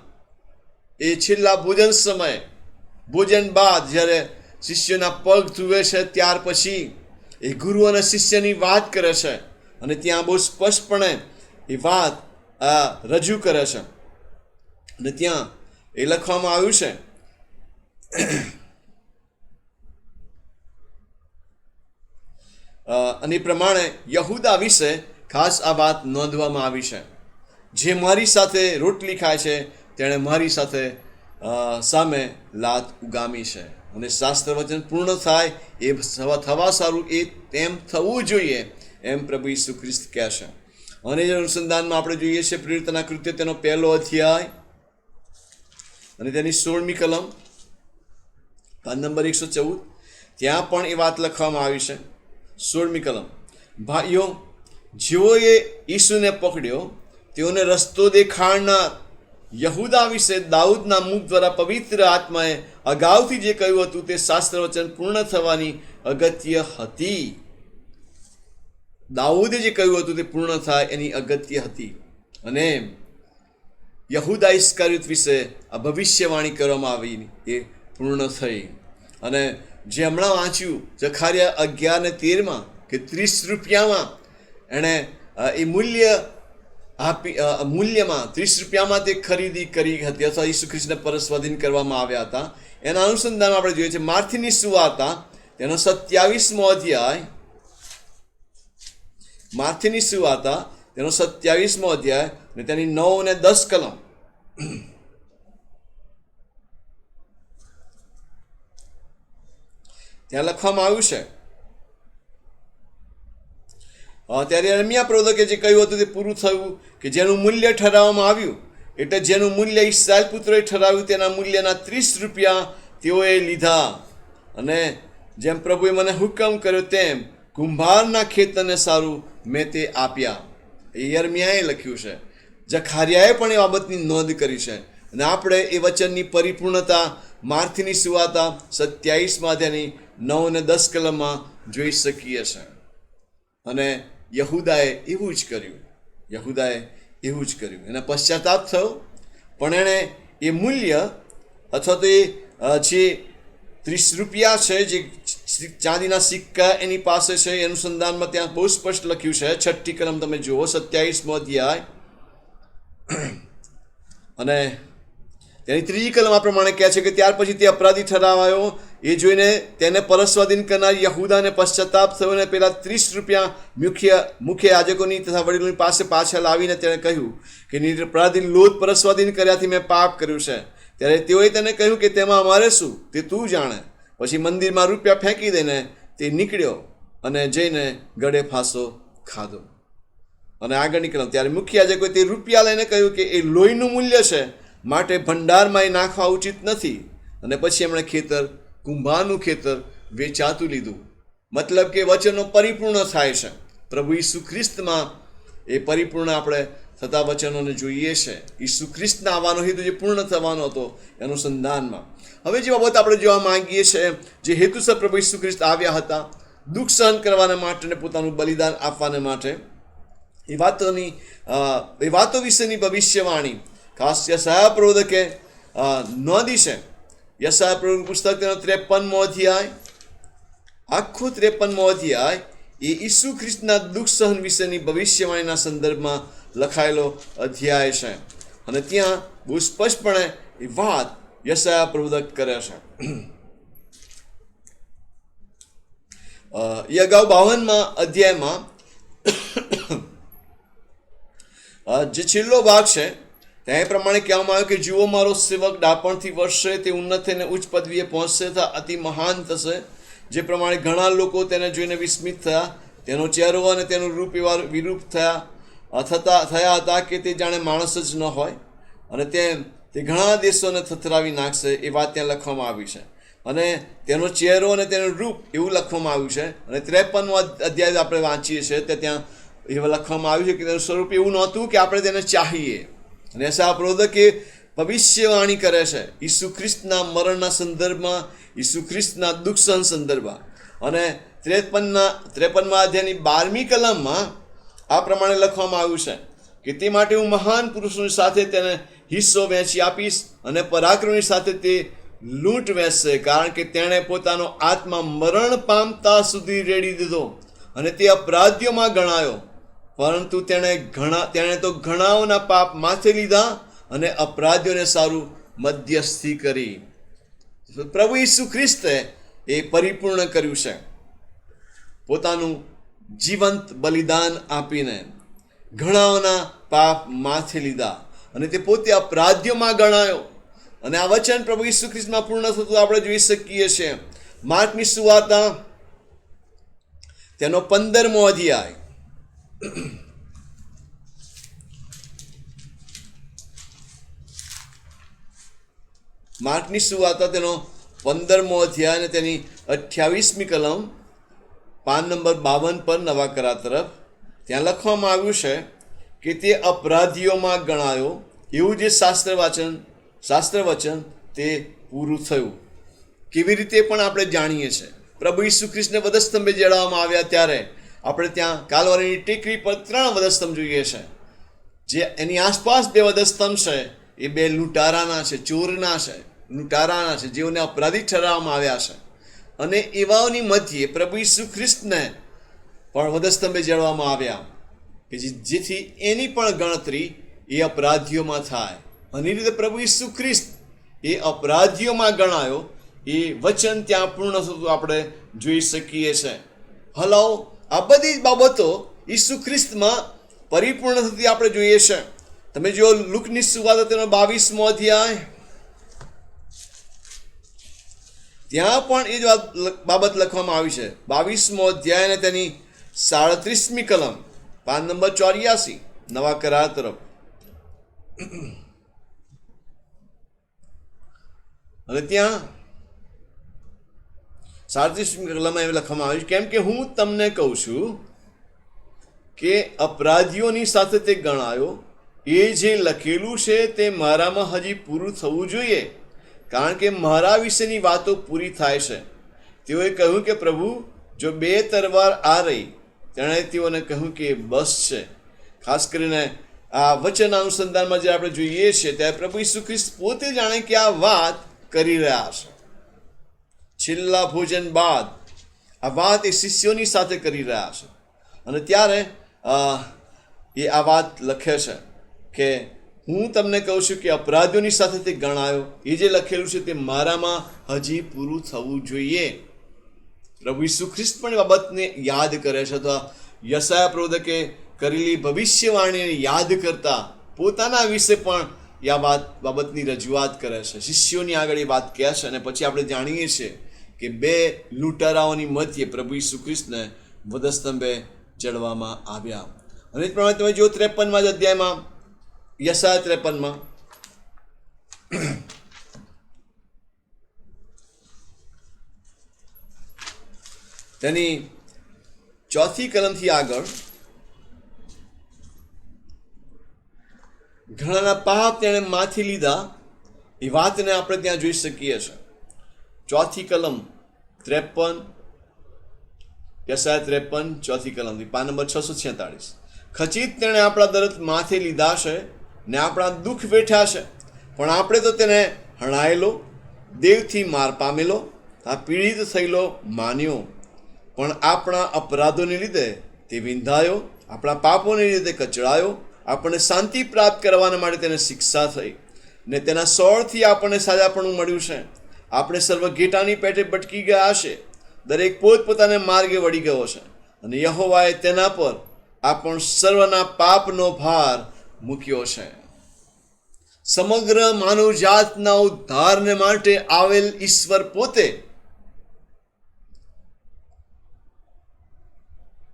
એ છેલ્લા ભોજન સમયે, ભોજન બાદ જ્યારે શિષ્યના પગ ધુવે છે ત્યાર પછી એ ગુરુ અને શિષ્યની વાત કરે છે. અને ત્યાં બહુ સ્પષ્ટપણે એ વાત રજૂ કરે છે. અને ત્યાં એ લખવામાં આવ્યું છે, અને એ પ્રમાણે યહૂદા વિશે ખાસ આ વાત નોંધવામાં આવી છે. જે મારી સાથે રોટલી ખાય છે તેણે મારી સાથે સામે લાત ઉગામી છે. અને શાસ્ત્ર વચન પૂર્ણ થાય એ થવા સારું એ તેમ થવું જોઈએ એમ પ્રભુ ઈસુ ખ્રિસ્ત કહે છે. અને એ અનુસંધાનમાં આપણે જોઈએ છીએ પ્રેરિતોના કૃત્ય તેનો 1લો અધ્યાય અને તેની 16મી કલમ, પાન નંબર 114. ત્યાં પણ એ વાત લખવામાં આવી છે. 16મી કલમ. ભાઈઓ, જેઓએ ઈસુને પકડ્યો તેઓને રસ્તો દેખાડનાર યહૂદા વિશે દાઉદના મુખ દ્વારા પવિત્ર આત્માએ અગાઉથી જે કહ્યું હતું તે શાસ્ત્ર વચન પૂર્ણ થવાની અગત્ય હતી. દાઉદે જે કહ્યું હતું તે પૂર્ણ થાય એની અગત્ય હતી. અને યહૂદા ઇસ્કારિયોત વિશે આ ભવિષ્યવાણી કરવામાં આવી એ પૂર્ણ થઈ. અને જે હમણાં વાંચ્યું જખારિયા 11:13 કે 30 રૂપિયામાં એણે એ મૂલ્યમાં 30 રૂપિયામાં તે ખરીદી કરી હતી અથવા ઈસુ ખ્રિસ્તને પરસ્વાધીન કરવામાં આવ્યા હતા. એના અનુસંધાનમાં આપણે જોઈએ છીએ માર્થીની સુવાર્તા તેનો 27મો અધ્યાય, માર્થીની સુવાર્તા તેનો 27મો અધ્યાય અને તેની 9 અને 10 કલમ. ત્યાં લખવામાં આવ્યું છે, ત્યારે યર્મિયા પ્રવક્તાએ જે કહ્યું હતું તે પૂરું થયું કે જેનું મૂલ્ય ઠરાવવામાં આવ્યું, એટલે જેનું મૂલ્ય ઈસ્રાએલ પુત્રોએ ઠરાવ્યું તેના મૂલ્યના 30 રૂપિયા તેઓએ લીધા. અને જેમ પ્રભુએ મને હુકમ કર્યો તેમ કુંભારના ખેતરને સારું મેં તે આપ્યા. એ યર્મિયાએ લખ્યું છે. જખારિયાએ પણ એ બાબતની નોંધ કરી છે. અને આપણે એ વચનની પરિપૂર્ણતા માર્થીની સુવાર્તા 27મા અધ્યાયની 9 અને 10 કલમમાં જોઈ શકીએ છીએ. અને યહૂદાએ એવું જ કર્યું. યહૂદાએ એવું જ કર્યું. એને પશ્ચાતાપ થયો, પણ એણે એ મૂલ્ય અથવા તો એ જે 30 રૂપિયા છે જે ચાંદીના સિક્કા એની પાસે છે એ અનુસંધાનમાં ત્યાં બહુ સ્પષ્ટ લખ્યું છે. 6ઠ્ઠી કલમ તમે જુઓ, 27મો અધ્યાય અને તેની 3જી કલમ આ પ્રમાણે કહે છે કે ત્યાર પછી તે અપરાધી ઠરાવાયો. એ જોઈને તેને પરસ્વાધીન કરનાર યહૂદાને પશ્ચાતાપ થયો અને પેલા 30 રૂપિયા મુખ્ય યાજકોની તથા વડીલોની પાસે પાછા લાવીને તેણે કહ્યું કે નિરપરાધી લોધ પરસ્વાધીન કર્યાથી મેં પાપ કર્યું છે. ત્યારે તેઓએ તેને કહ્યું કે તેમાં અમારે શું, તે તું જાણે. પછી મંદિરમાં રૂપિયા ફેંકી દઈને તે નીકળ્યો અને જઈને ગળે ફાંસો ખાધો. અને આગળ નીકળ્યો ત્યારે મુખ્ય યાજકોએ તે રૂપિયા લઈને કહ્યું કે એ લોહીનું મૂલ્ય છે, માટે ભંડારમાં એ નાખવા ઉચિત નથી. અને પછી એમણે કુંભારનું ખેતર વેચાતું લીધું. મતલબ કે વચનો પરિપૂર્ણ થાય છે. પ્રભુ ઈસુ ખ્રિસ્તમાં એ પરિપૂર્ણ આપણે થતા વચનોને જોઈએ છે. ઈસુ ખ્રિસ્તના આવવાનો હેતુ જે પૂર્ણ થવાનો હતો એનું સંધાનમાં. હવે જે બાબત આપણે જોવા માંગીએ છીએ, જે હેતુસર પ્રભુ ઈસુ ખ્રિસ્ત આવ્યા હતા દુઃખ સહન કરવાના માટે અને પોતાનું બલિદાન આપવાને માટે, એ વાતો વિશેની ભવિષ્યવાણી ખાસ યશાયા પ્રવક્તાએ નોંધી છે. યશાયા પ્રવક્તાનું પુસ્તક તેનો 53મો અધ્યાય આખો 53મો અધ્યાય એ ઈસુ ખ્રિસ્તના દુઃખ સહન વિશેની ભવિષ્યવાણીના સંદર્ભમાં લખાયેલો અધ્યાય છે. અને ત્યાં બહુ સ્પષ્ટપણે એ વાત યશાયા પ્રવૃત્ત કરે છે. એ અગાઉ 52મા અધ્યાયમાં જે છેલ્લો ભાગ છે ત્યાં એ પ્રમાણે કહેવામાં આવ્યું કે જુઓ, મારો સેવક ડાપણથી વર્ષે, તે ઉન્નત થઈને ઉચ્ચ પદવીએ પહોંચશે, અતિ મહાન થશે. જે પ્રમાણે ઘણા લોકો તેને જોઈને વિસ્મિત થયા, તેનો ચહેરો અને તેનું રૂપ એવા વિરૂપ થયા હતા કે તે જાણે માણસ જ ન હોય, અને તે ઘણા દેશોને થથરાવી નાખશે. એ વાત ત્યાં લખવામાં આવી છે. અને તેનો ચહેરો અને તેનું રૂપ એવું લખવામાં આવ્યું છે. અને 53મો અધ્યાય આપણે વાંચીએ છીએ તે ત્યાં એવું લખવામાં આવ્યું છે કે તેનું સ્વરૂપ એવું નહોતું કે આપણે તેને ચાહીએ. અને યશાયા પ્રવક્તા ભવિષ્યવાણી કરે છે ઈસુ ખ્રિસ્તના મરણના સંદર્ભમાં, ઈસુ ખ્રિસ્તના દુઃખ સહન સંદર્ભમાં. અને 53મા અધ્યાયની 12મી કલમમાં આ પ્રમાણે લખવામાં આવ્યું છે કે તે માટે હું મહાન પુરુષોની સાથે તેને હિસ્સો વહેંચી આપીશ, અને પરાક્રમી સાથે તે લૂંટ વહેંચશે, કારણ કે તેણે પોતાનો આત્મા મરણ પામતા સુધી રેડી દીધો અને તે અપરાધીઓમાં ગણાયો. પરંતુ તેણે તો ઘણાઓના પાપ માથે લીધા અને અપરાધીઓને સારું મધ્યસ્થી કરી. પ્રભુ ઈસુ ખ્રિસ્તે એ પરિપૂર્ણ કર્યું છે. પોતાનું જીવંત બલિદાન આપીને ઘણાઓના પાપ માથે લીધા અને તે પોતે અપરાધીઓમાં ગણાયો. અને આ વચન પ્રભુ ઈસુ ખ્રિસ્તમાં પૂર્ણ થતું આપણે જોઈ શકીએ છીએ. માર્કની સુવાર્તા તેનો 15મો અધ્યાય માર્કની સુવાર્તા તેનો 15મો અધ્યાય અને તેની 28મી કલમ, પાન નંબર 52 પર નવા કરાર તરફ ત્યાં લખવામાં આવ્યું છે કે તે અપરાધીઓમાં ગણાયો. એવું જે શાસ્ત્ર વચન તે પૂરું થયું. કેવી રીતે પણ આપણે જાણીએ છીએ. પ્રભુ ઈસુ ખ્રિસ્તને વધસ્તંભે જડાવવામાં આવ્યા ત્યારે આપણે ત્યાં કાલવારીની ટેકરી પર 3 વધસ્તંભ જોઈએ છે. જે એની આસપાસ 2 વધસ્તંભ છે એ 2 લૂંટારાના છે, ચોરના છે, લૂંટારાના છે, જેઓને અપરાધી ઠરાવવામાં આવ્યા છે. અને એવાઓની મધ્યે પ્રભુ ઈસુ ખ્રિસ્તને પણ વધસ્તંભે જડવામાં આવ્યા કે જેથી એની પણ ગણતરી એ અપરાધીઓમાં થાય. અને એ રીતે પ્રભુ ઈસુ ખ્રિસ્ત એ અપરાધીઓમાં ગણાયો એ વચન ત્યાં પૂર્ણ થતું આપણે જોઈ શકીએ છીએ. હલાવ આ બધી જ બાબતો ઈસુ ખ્રિસ્તમાં પરિપૂર્ણ થતી આપણે જોઈએ છે. તમે જો લુકની સુવાર્તા તેનો 22મો અધ્યાય, ત્યાં પણ એ જ બાબત લખવામાં આવી છે. 22મો અધ્યાય અને તેની 37મી કલમ, પાન નંબર 84 નવા કરાર તરફ. અને ત્યાં 37મી કલમમાં એવું લખવામાં આવ્યું કેમ કે હું તમને કહું છું કે અપરાધીઓની સાથે તે ગણાયો. એ જે લખેલું છે તે મારામાં હજી પૂરું થવું જોઈએ, કારણ કે મારા વિશેની વાતો પૂરી થાય છે. તેઓએ કહ્યું કે પ્રભુ, જો 2 તલવાર આ રહી. તેણે તેઓને કહ્યું કે બસ છે. ખાસ કરીને આ વચન અનુસંધાનમાં જે આપણે જોઈએ છીએ ત્યારે પ્રભુ ઈસુ ખ્રિસ્ત પોતે જાણે કે આ વાત કરી રહ્યા છે. છેલ્લા ભોજન બાદ આ વાત એ શિષ્યોની સાથે કરી રહ્યા છે. અને ત્યારે એ આ વાત લખે છે કે હું તમને કહું છું કે અપરાધીઓની સાથે તે ગણાયો. એ જે લખેલું છે તે મારામાં હજી પૂરું થવું જોઈએ. પ્રભુ ઈસુ ખ્રિસ્ત પણ એ બાબતને યાદ કરે છે. તો યશાયા પ્રવક્તાએ કરેલી ભવિષ્યવાણીને યાદ કરતા પોતાના વિશે પણ આ બાબતની રજૂઆત કરે છે. શિષ્યોની આગળ એ વાત કહે છે. અને પછી આપણે જાણીએ છીએ કે 2 લૂંટારાઓની મધ્યે પ્રભુ ઈસુ ખ્રિસ્તને વધસ્તંભે ચડવામાં આવ્યા. અને એ પ્રમાણે તમે જો 53મા અધ્યાયમાં, યશાયા 53માં તેની 4થી કલમથી આગળ ઘણાના પાપ તેણે માથી લીધા એ વાતને આપણે ત્યાં જોઈ શકીએ છીએ. 4થી કલમ 53, યશાયા 53 4થી કલમથી, પાન નંબર 646. ખચિત તેણે આપણા દર્દ માથે લીધા છે ને આપણા દુઃખ વેઠ્યા છે, પણ આપણે તો તેને હણાયેલો, દેવથી માર પામેલો, આ પીડિત થયેલો માન્યો. પણ આપણા અપરાધોને લીધે તે વિંધાયો, આપણા પાપોને લીધે કચડાયો, આપણને શાંતિ પ્રાપ્ત કરવાના માટે તેને શિક્ષા થઈ ને તેના સોળથી આપણને સાજાપણું મળ્યું છે. આપણે સર્વ ઘેટાની પેટે ભટકી ગયા છે, દરેક પોતપોતાને માર્ગે વળી ગયો છે, અને યહોવાએ તેના પર આપણ સર્વના પાપનો ભાર મૂક્યો છે. સમગ્ર માનવજાતના ઉદ્ધારને માટે આવેલ ઈશ્વર પોતે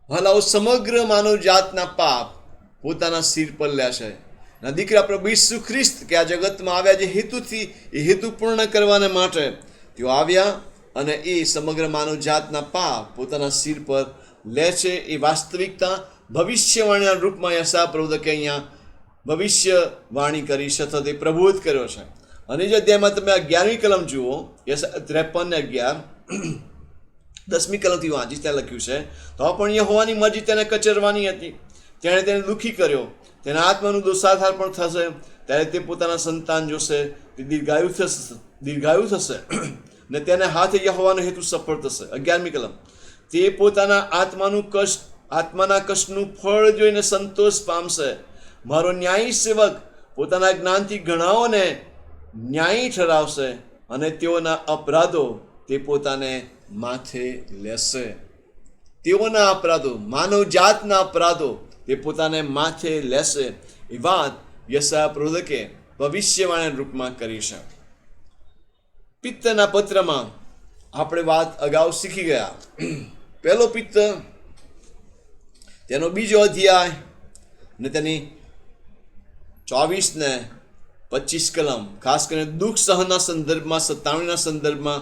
ભલાઓ સમગ્ર માનવજાતના પાપ પોતાના સિર પર લે છે. દીકરા પ્રભુ ઈસુ ખ્રિસ્ત કે આ જગતમાં આવ્યા જે હેતુથી એ હેતુ પૂર્ણ કરવાને માટે તેઓ આવ્યા અને એ સમગ્ર માનવજાતના પાપ પોતાના સિર પર લે છે. એ વાસ્તવિકતા ભવિષ્યવાણીના રૂપમાં યશાયા પ્રવક્તાએ અહીંયા ભવિષ્યવાણી કરી છે, અથવા તે પ્રબોધ કર્યો છે. અને જે અધ્યાયમાં તમે 11મી કલમ જુઓ, યશાયા 53:11, 10મી કલમથી વાંચીશ, ત્યાં લખ્યું છે, તો પણ યહોવાની મરજી તેને કચરવાની હતી, તેણે તેને દુઃખી કર્યો, તેના આત્માનું દોષાધાર પણ થશે, ત્યારે તે પોતાના સંતાન જોશે, તે દીર્ઘાયુ થશે ને તેને હાથે યહોવાનો હેતુ સફળ થશે. 11મી કલમ, તે પોતાના આત્માના કષ્ટનું ફળ જોઈને સંતોષ પામશે. મારો ન્યાયી સેવક પોતાના જ્ઞાનથી ઘણાઓને ન્યાયી ઠરાવશે, અને તેઓના અપરાધો તે પોતાને માથે લેશે. તેઓના અપરાધો, માનવજાતના અપરાધો તે પોતાને માથે લેશે. એ વાત યશાયા પ્રવક્તાએ ભવિષ્યવાણીના રૂપમાં કરી છે. પિત્તના પત્રમાં આપણે વાત અગાઉ શીખી ગયા. પહેલો પિત્ત તેનો 2 અધ્યાય ને તેની 24 ને 25 કલમ, ખાસ કરીને દુઃખ સહનના સંદર્ભમાં, સતાવણીના સંદર્ભમાં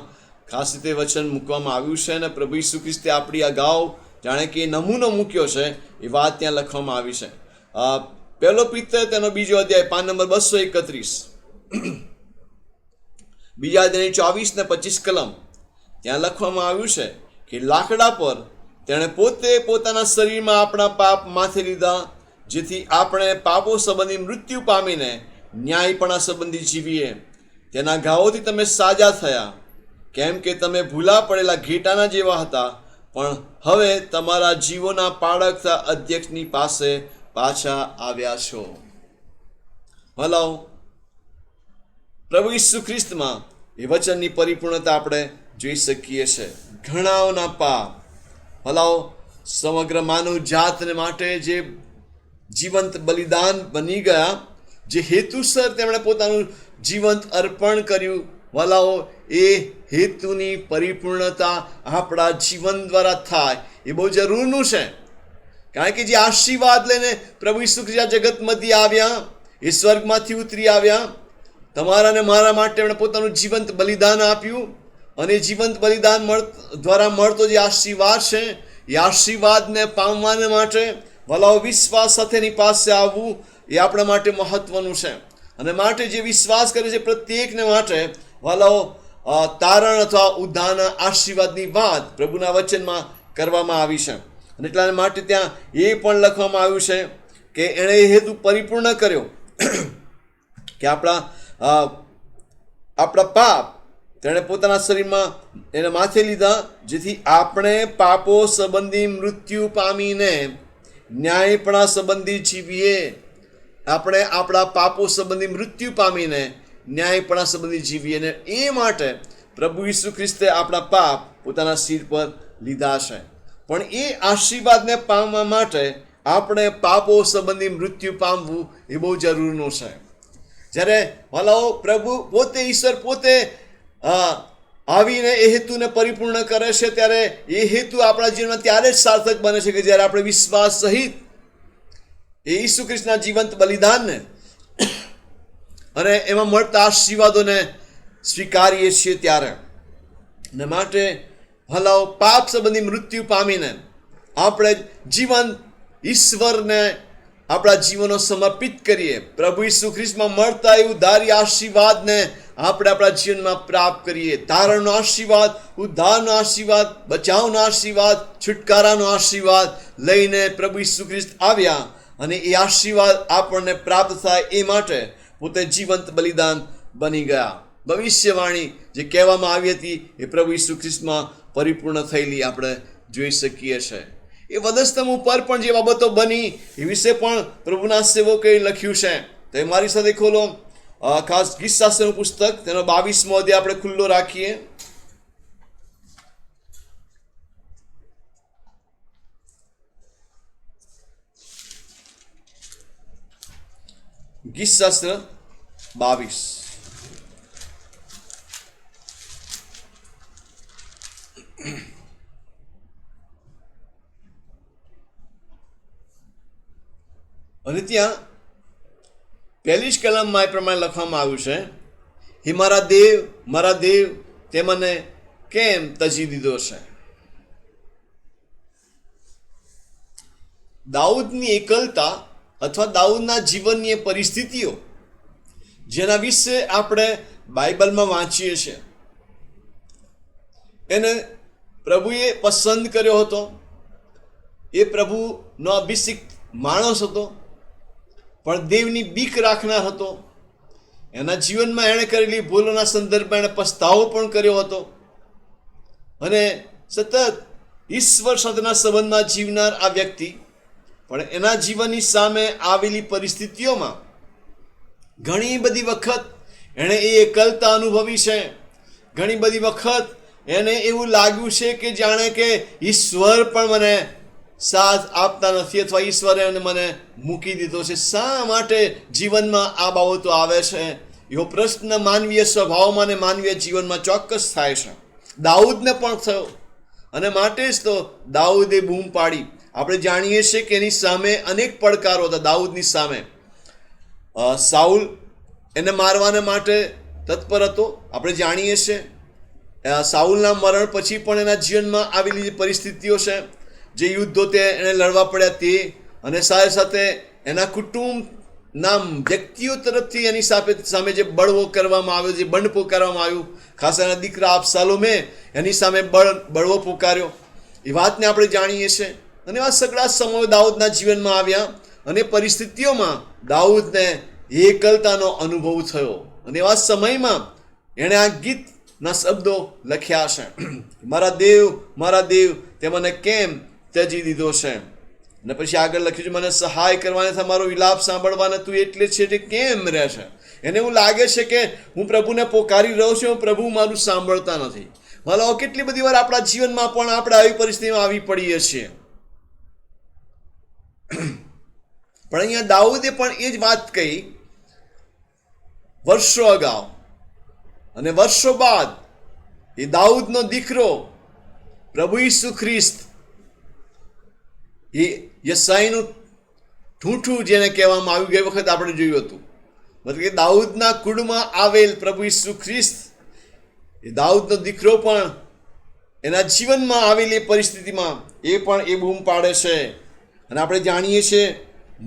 ખાસ રીતે વચન મૂકવામાં આવ્યું છે. અને પ્રભુ ઈસુ ખ્રિસ્તે આપણી અગાઉ જાણે કે નમૂનો મૂક્યો છે એ વાત ત્યાં લખવામાં આવી છે. પહેલો પિત્ત તેનો 2 અધ્યાય, પાન નંબર 231, બીજા અધ્યાયની 24 ને 25 કલમ, ત્યાં લખવામાં આવ્યું છે કે લાકડા પર તેણે પોતે પોતાના શરીરમાં આપણા પાપ માથે લીધા, જેથી આપણે પાપો સંબંધી મૃત્યુ પામીને ન્યાયપણા સંબંધી જીવીએ. તેના ઘાવોથી તમે સાજા થયા, કેમ કે તમે ભૂલા પડેલા ઘેટાના જેવા હતા, પણ હવે તમારા જીવોના પાળક અધ્યક્ષની પાસે પાછા આવ્યા છો. હલો, પ્રભુ ઈસુ ખ્રિસ્તમાં એ વચનની પરિપૂર્ણતા આપણે જોઈ શકીએ છીએ. ઘણાઓના પાપ હલાઓ સમગ્ર માનવ જાતને માટે જે જીવંત બલિદાન બની ગયા, જે હેતુસર તેમણે પોતાનું જીવંત અર્પણ કર્યું, વલાઓ એ હેતુની પરિપૂર્ણતા આપણા જીવન દ્વારા થાય એ બહુ જરૂરનું છે. કારણ કે જે આશીર્વાદ લઈને પ્રભુ ઈસુ ખ્રિસ્ત આ જગતમાંથી આવ્યા, એ સ્વર્ગમાંથી ઉતરી આવ્યા, તમારા અને મારા માટે એમણે પોતાનું જીવંત બલિદાન આપ્યું, અને જીવંત બલિદાન દ્વારા મળતો જે આશીર્વાદ છે એ આશીર્વાદને પામવાને માટે વલાઓ વિશ્વાસ સાથેની પાસે આવવું એ આપણા માટે મહત્વનું છે. અને માટે જે વિશ્વાસ કરે છે પ્રત્યેકને માટે વલાઓ તારણ અથવા ઉદ્ધારના આશીર્વાદની વાત પ્રભુના વચનમાં કરવામાં આવી છે. અને એટલા માટે ત્યાં એ પણ લખવામાં આવ્યું છે કે એણે એ હેતુ પરિપૂર્ણ કર્યો કે આપણા પાપ તેણે પોતાના શરીરમાં એને માથે લીધા, જેથી આપણે પાપો સંબંધી મૃત્યુ પામીને ન્યાયપણા સંબંધી જીવીએ. આપણે આપણા પાપો સંબંધી મૃત્યુ પામીને ન્યાયપણા સંબંધી જીવીએ. અને એ માટે પ્રભુ ઈસુ ખ્રિસ્તે આપણા પાપ પોતાના સિર પર લીધા છે. પણ એ આશીર્વાદને પામવા માટે આપણે પાપો સંબંધી મૃત્યુ પામવું એ બહુ જરૂરનું છે. જ્યારે ભલાઓ પ્રભુ પોતે, ઈશ્વર પોતે આવીને એ હેતુને પરિપૂર્ણ કરે છે, ત્યારે એ હેતુ આપણા જીવનમાં ત્યારે જ સાર્થક બને છે કે જ્યારે આપણે વિશ્વાસ સહિત એ ઈસુ ખ્રિસ્તના જીવંત બલિદાનને અને એમાં મળતા આશીર્વાદોને સ્વીકારીએ છીએ ત્યારે. ને માટે ભલાઓ પાપ સંબંધી મૃત્યુ પામીને આપણે જીવન ઈશ્વરને આપણા જીવનો સમર્પિત કરીએ. પ્રભુ ઈસુ ખ્રિસ્તમાં મળતા એ ઉદ્ધારી આશીર્વાદને આપણે આપણા જીવનમાં પ્રાપ્ત કરીએ. તારણનો આશીર્વાદ, ઉદ્ધારનો આશીર્વાદ, બચાવનો આશીર્વાદ, છુટકારાનો આશીર્વાદ લઈને પ્રભુ ઈસુ ખ્રિસ્ત આવ્યા, અને એ આશીર્વાદ આપણને પ્રાપ્ત થાય એ માટે પોતે જીવંત બલિદાન બની ગયા. ભવિષ્યવાણી જે કહેવામાં આવી હતી એ પ્રભુ ઈસુ ખ્રિસ્તમાં પરિપૂર્ણ થયેલી આપણે જોઈ શકીએ છીએ. એ વધસ્તંભ ઉપર પણ જે બાબતો બની એ વિશે પણ પ્રભુના સેવકોએ લખ્યું છે. તો મારી સાથે ખોલો ખાસ ગીતશાસ્ત્રનું પુસ્તક, તેનો 22મો અધ્યાય આપણે ખુલ્લો રાખીએ. ગીતશાસ્ત્ર 22. અને ત્યાં પહેલી જ કલમમાં એ પ્રમાણે લખવામાં આવ્યું છે, હે મારા દેવ તે મને કેમ તજી દીધો છે. દાઉદની એકલતા અથવા દાઉદના જીવનની એ પરિસ્થિતિઓ જેના વિશે આપણે બાઇબલમાં વાંચીએ છીએ, એને પ્રભુએ પસંદ કર્યો હતો. એ પ્રભુનો અભિષિક્ત માણસ હતો, પણ દેવની બીક રાખનાર હતો. એના જીવનમાં એણે કરેલી ભૂલોના સંદર્ભમાં એણે પસ્તાવો પણ કર્યો હતો અને સતત ઈશ્વર સાથેના સંબંધમાં જીવનાર આ વ્યક્તિ પણ એના જીવનની સામે આવેલી પરિસ્થિતિઓમાં ઘણી બધી વખત એણે એ એકલતા અનુભવી છે. ઘણી બધી વખત એને એવું લાગ્યું છે કે જાણે કે ઈશ્વર પણ મને સાથ આપતા નથી અથવા ઈશ્વરે મને મૂકી દીધો છે. શા માટે જીવનમાં આ બાબતો આવે છે? એવો પ્રશ્ન માનવીય સ્વભાવમાં અને માનવીય જીવનમાં ચોક્કસ થાય છે. દાઉદને પણ થયો અને માટે જ તો દાઉદે બૂમ પાડી. આપણે જાણીએ છીએ કે એની સામે અનેક પડકારો હતા. દાઉદની સામે સાઉલ એને મારવાને માટે તત્પર હતો. આપણે જાણીએ છીએ સાઉલના મરણ પછી પણ એના જીવનમાં આવેલી જે પરિસ્થિતિઓ છે, જે યુદ્ધો તે એને લડવા પડ્યા તે, અને સાથે સાથે એના કુટુંબના વ્યક્તિઓ તરફથી એની સામે જે બળવો કરવામાં આવ્યો, જે બંડ પોકારવામાં આવ્યું, ખાસ એના દીકરા અબશાલોમે એની સામે બળવો પોકાર્યો, એ વાતને આપણે જાણીએ છીએ. અને આ સગળા સમયો દાઉદના જીવનમાં આવ્યા અને પરિસ્થિતિઓમાં દાઉદને એકલતાનો અનુભવ થયો. અને એવા સમયમાં એણે આ ગીતના શબ્દો લખ્યા છે, મારા દેવ તે મને કેમ ત્યજી દીધો છે. અને પછી આગળ લખ્યું છે, મને સહાય કરવાને મારો વિલાપ સાંભળવાને તું એટલે છે તે કેમ રહે છે. એને એવું લાગે છે કે હું પ્રભુને પોકારી રહ્યો છું, પ્રભુ મારું સાંભળતા નથી. માનો કેટલી બધી વાર આપણા જીવનમાં પણ આપણે આવી પરિસ્થિતિમાં આવી પડીએ છીએ. પણ અહીંયા દાઉદે પણ એ જ વાત કહી વર્ષો અગાઉ, અને વર્ષો બાદ એ દાઉદનો દીકરો પ્રભુ ઈસુ ખ્રિસ્ત, એ યસાઈનું ઠૂઠું જેને કહેવામાં આવ્યું, ગઈ વખત આપણે જોયું હતું, મતલબ કે દાઉદના કુળમાં આવેલ પ્રભુ ઈસુ ખ્રિસ્ત, એ દાઉદનો દીકરો પણ એના જીવનમાં આવેલી પરિસ્થિતિમાં એ પણ એ બૂમ પાડે છે. અને આપણે જાણીએ છીએ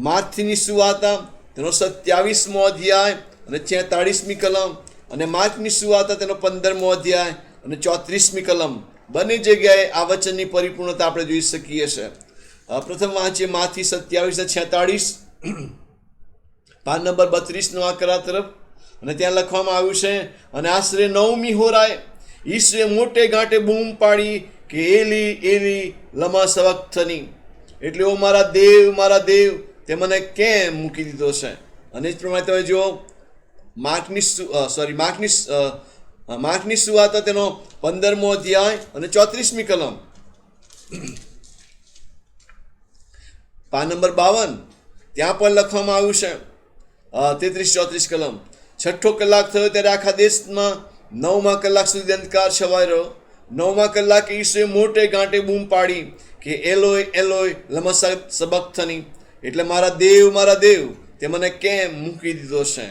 માર્થની સુવાર્તા તેનો 27મો અધ્યાય અને 46મી કલમ, અને માર્કની સુવાર્તા તેનો 15મો અધ્યાય અને 34મી કલમ, બંને જગ્યાએ આ વચનની પરિપૂર્ણતા આપણે જોઈ શકીએ છીએ. પ્રથમ વાંચીએ માથી 27 ને 46, પાન નંબર 32 આકરા તરફ. અને ત્યાં લખવામાં આવ્યું છે, અને આશરે 9મી હોરાએ ઈસુએ મોટે ગાંઠે બૂમ પાડી કે એલી એલી લમા સબક્થની, એટલે ઓ મારા દેવ તે મને કેમ મૂકી દીધો છે. અને જ પ્રમાણે તમે જો માર્કની સુવાર્તા તેનો 15મો અધ્યાય અને 34મી કલમ, પાન નંબર 52, ત્યાં પણ લખવામાં આવ્યું છે 33-34 કલમ, 6 કલાક થયો ત્યારે આખા દેશમાં 9મા કલાક સુધી અંધકાર છવાઈ રહ્યો. 9મા કલાકે ઈસુએ મોટે ગાંઠે બૂમ પાડી કે એલોય એલોય લમા સબક્થની, એટલે મારા દેવ તે મને કેમ મૂકી દીધો છે.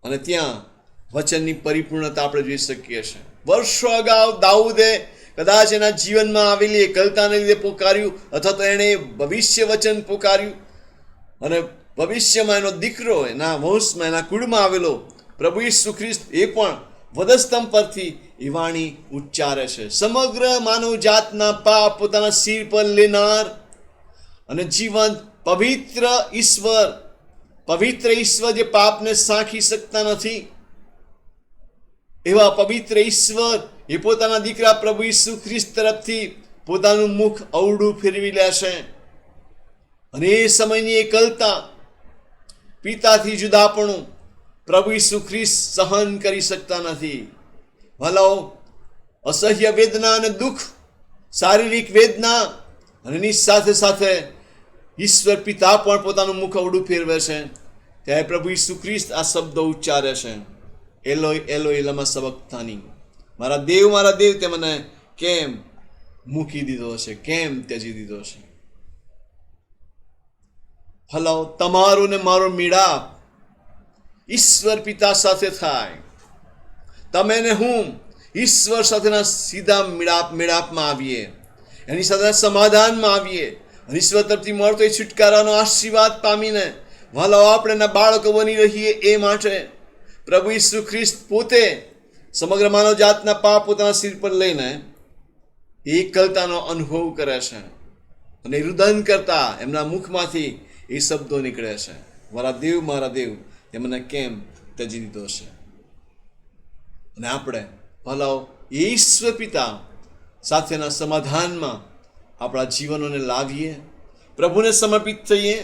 અને ત્યાં વચનની પરિપૂર્ણતા આપણે જોઈ શકીએ છીએ. વર્ષો અગાઉ દાઉદે કદાચ એના જીવનમાં આવેલી એકલતાને લીધે પોકાર્યું, અથવા તો એણે ભવિષ્ય વચન પોકાર્યું, અને ભવિષ્યમાં એનો દીકરો એના વંશમાં એના કુળમાં આવેલો પ્રભુ ઈસુ ખ્રિસ્ત એ પણ વધસ્તંભ પરથી એ વાણી ઉચ્ચારે છે. સમગ્ર માનવ જાતના પાપ પોતાના સિર પર લેનાર અને જીવંત પવિત્ર ઈશ્વર જે પાપને સાંખી શકતા નથી, એવા પવિત્ર ઈશ્વર એ પોતાના દીકરા પ્રભુ ઈસુ ખ્રિસ્ત તરફથી પોતાનું મુખ અવળું ફેરવી લેશે અને એ સમયની એકલતા, પિતાથી જુદાપણું પ્રભુ ઈસુ ખ્રિસ્ત સહન કરી શકતા નથી. ભલાઓ, અસહ્ય વેદના અને દુઃખ, શારીરિક વેદના અને એની સાથે સાથે ઈશ્વર પિતા પણ પોતાનું મુખ અવળું ફેરવે છે. ત્યારે પ્રભુ ઈસુ ખ્રિસ્ત આ શબ્દો ઉચ્ચારે છે, એલોય એલોય લમા સબક્તાની, મારા દેવ તે મને કેમ મૂકી દીધો છે, કેમ ત્યજી દીધો છે. ભલાઓ, તમારો ને મારો મિલાપ ઈશ્વર પિતા સાથે થાય. તમે ને હું ઈશ્વર સાથેના સીધા મિલાપમાં આવીએ, એની સાથે સમાધાનમાં આવીએ, ઈશ્વર તરફથી મળતો એ છુટકારાનો આશીર્વાદ પામીને વાલાઓ આપણે એના બાળકો બની રહીએ. એ માટે પ્રભુ ઈસુ ખ્રિસ્ત પોતે સમગ્ર માનવ જાતના પાપ પોતાના સિર પર લઈને એકલતાનો અનુભવ કરે છે અને રુદન કરતા એમના મુખમાંથી એ શબ્દો નીકળે છે, મારા દેવ તે મને કેમ ત્યજી દીધો છે. અને આપણે ભલાઓ ઈશ્વર પિતા સાથેના સમાધાનમાં આપણા જીવનોને લાવીએ, પ્રભુને સમર્પિત થઈએ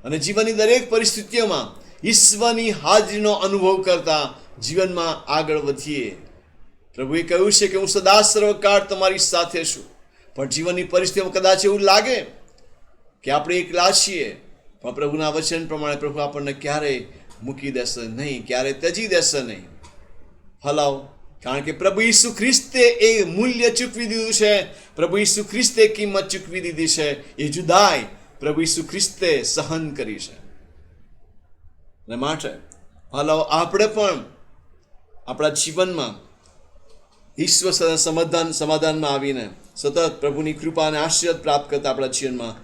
અને જીવનની દરેક પરિસ્થિતિઓમાં ઈશ્વરની હાજરીનો અનુભવ કરતા જીવનમાં આગળ વધીએ. પ્રભુએ કહ્યું છે કે હું સદા સર્વકાળ તમારી સાથે છું. પણ જીવનની પરિસ્થિતિમાં કદાચ એવું લાગે કે આપણે એકલા છીએ, પણ પ્રભુના વચન પ્રમાણે પ્રભુ આપણને ક્યારેય મૂકી દેશે નહીં, ક્યારેય ત્યજી દેશે નહીં. હલાવ, કારણ કે પ્રભુ ઈસુ ખ્રિસ્તે એ મૂલ્ય ચૂકવી દીધું છે, પ્રભુ ઈસુ ખ્રિસ્તે કિંમત ચૂકવી દીધી છે. એ જુદાઈ પ્રભુ ઈસુ ખ્રિસ્તે સહન કરી છે. અને માટે હલાવ, આપણે પણ આપણા જીવનમાં ઈશ્વર સાથે સમાધાનમાં આવીને સતત પ્રભુની કૃપા અને આશીર્વાદ પ્રાપ્ત કરતા આપણા જીવનમાં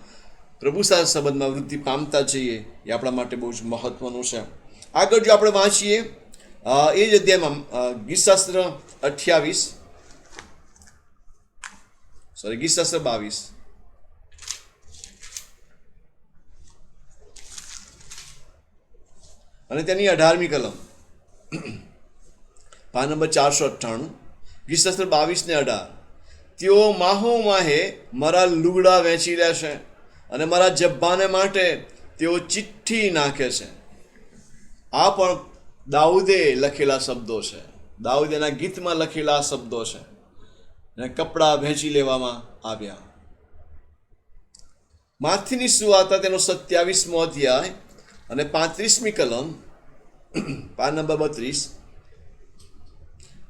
પ્રભુ સાથે સંબંધમાં વૃદ્ધિ પામતા જઈએ. એ આપણા માટે બહુ જ મહત્વનું છે. આગળ જો આપણે વાંચીએ એ જ અધ્યાયમાં ગીતશાસ્ત્ર 22 અને તેની 18મી કલમ, પાન નંબર 498, ગીતશાસ્ત્ર 22 ને 18. તેઓ માહે મારા લુગડા વેચી લેશે અને મારા જબ્બાને માટે તેઓ ચિઠ્ઠી નાખે છે. આ પણ દાઉદે લખેલા શબ્દો છે, દાઉદેના ગીતમાં લખેલા શબ્દો છે. અને કપડાં વહેંચી લેવામાં આવ્યા. માથીની સુવાર્તા તેનો 27મો અધ્યાય અને 35મી કલમ, પાન નંબર 32.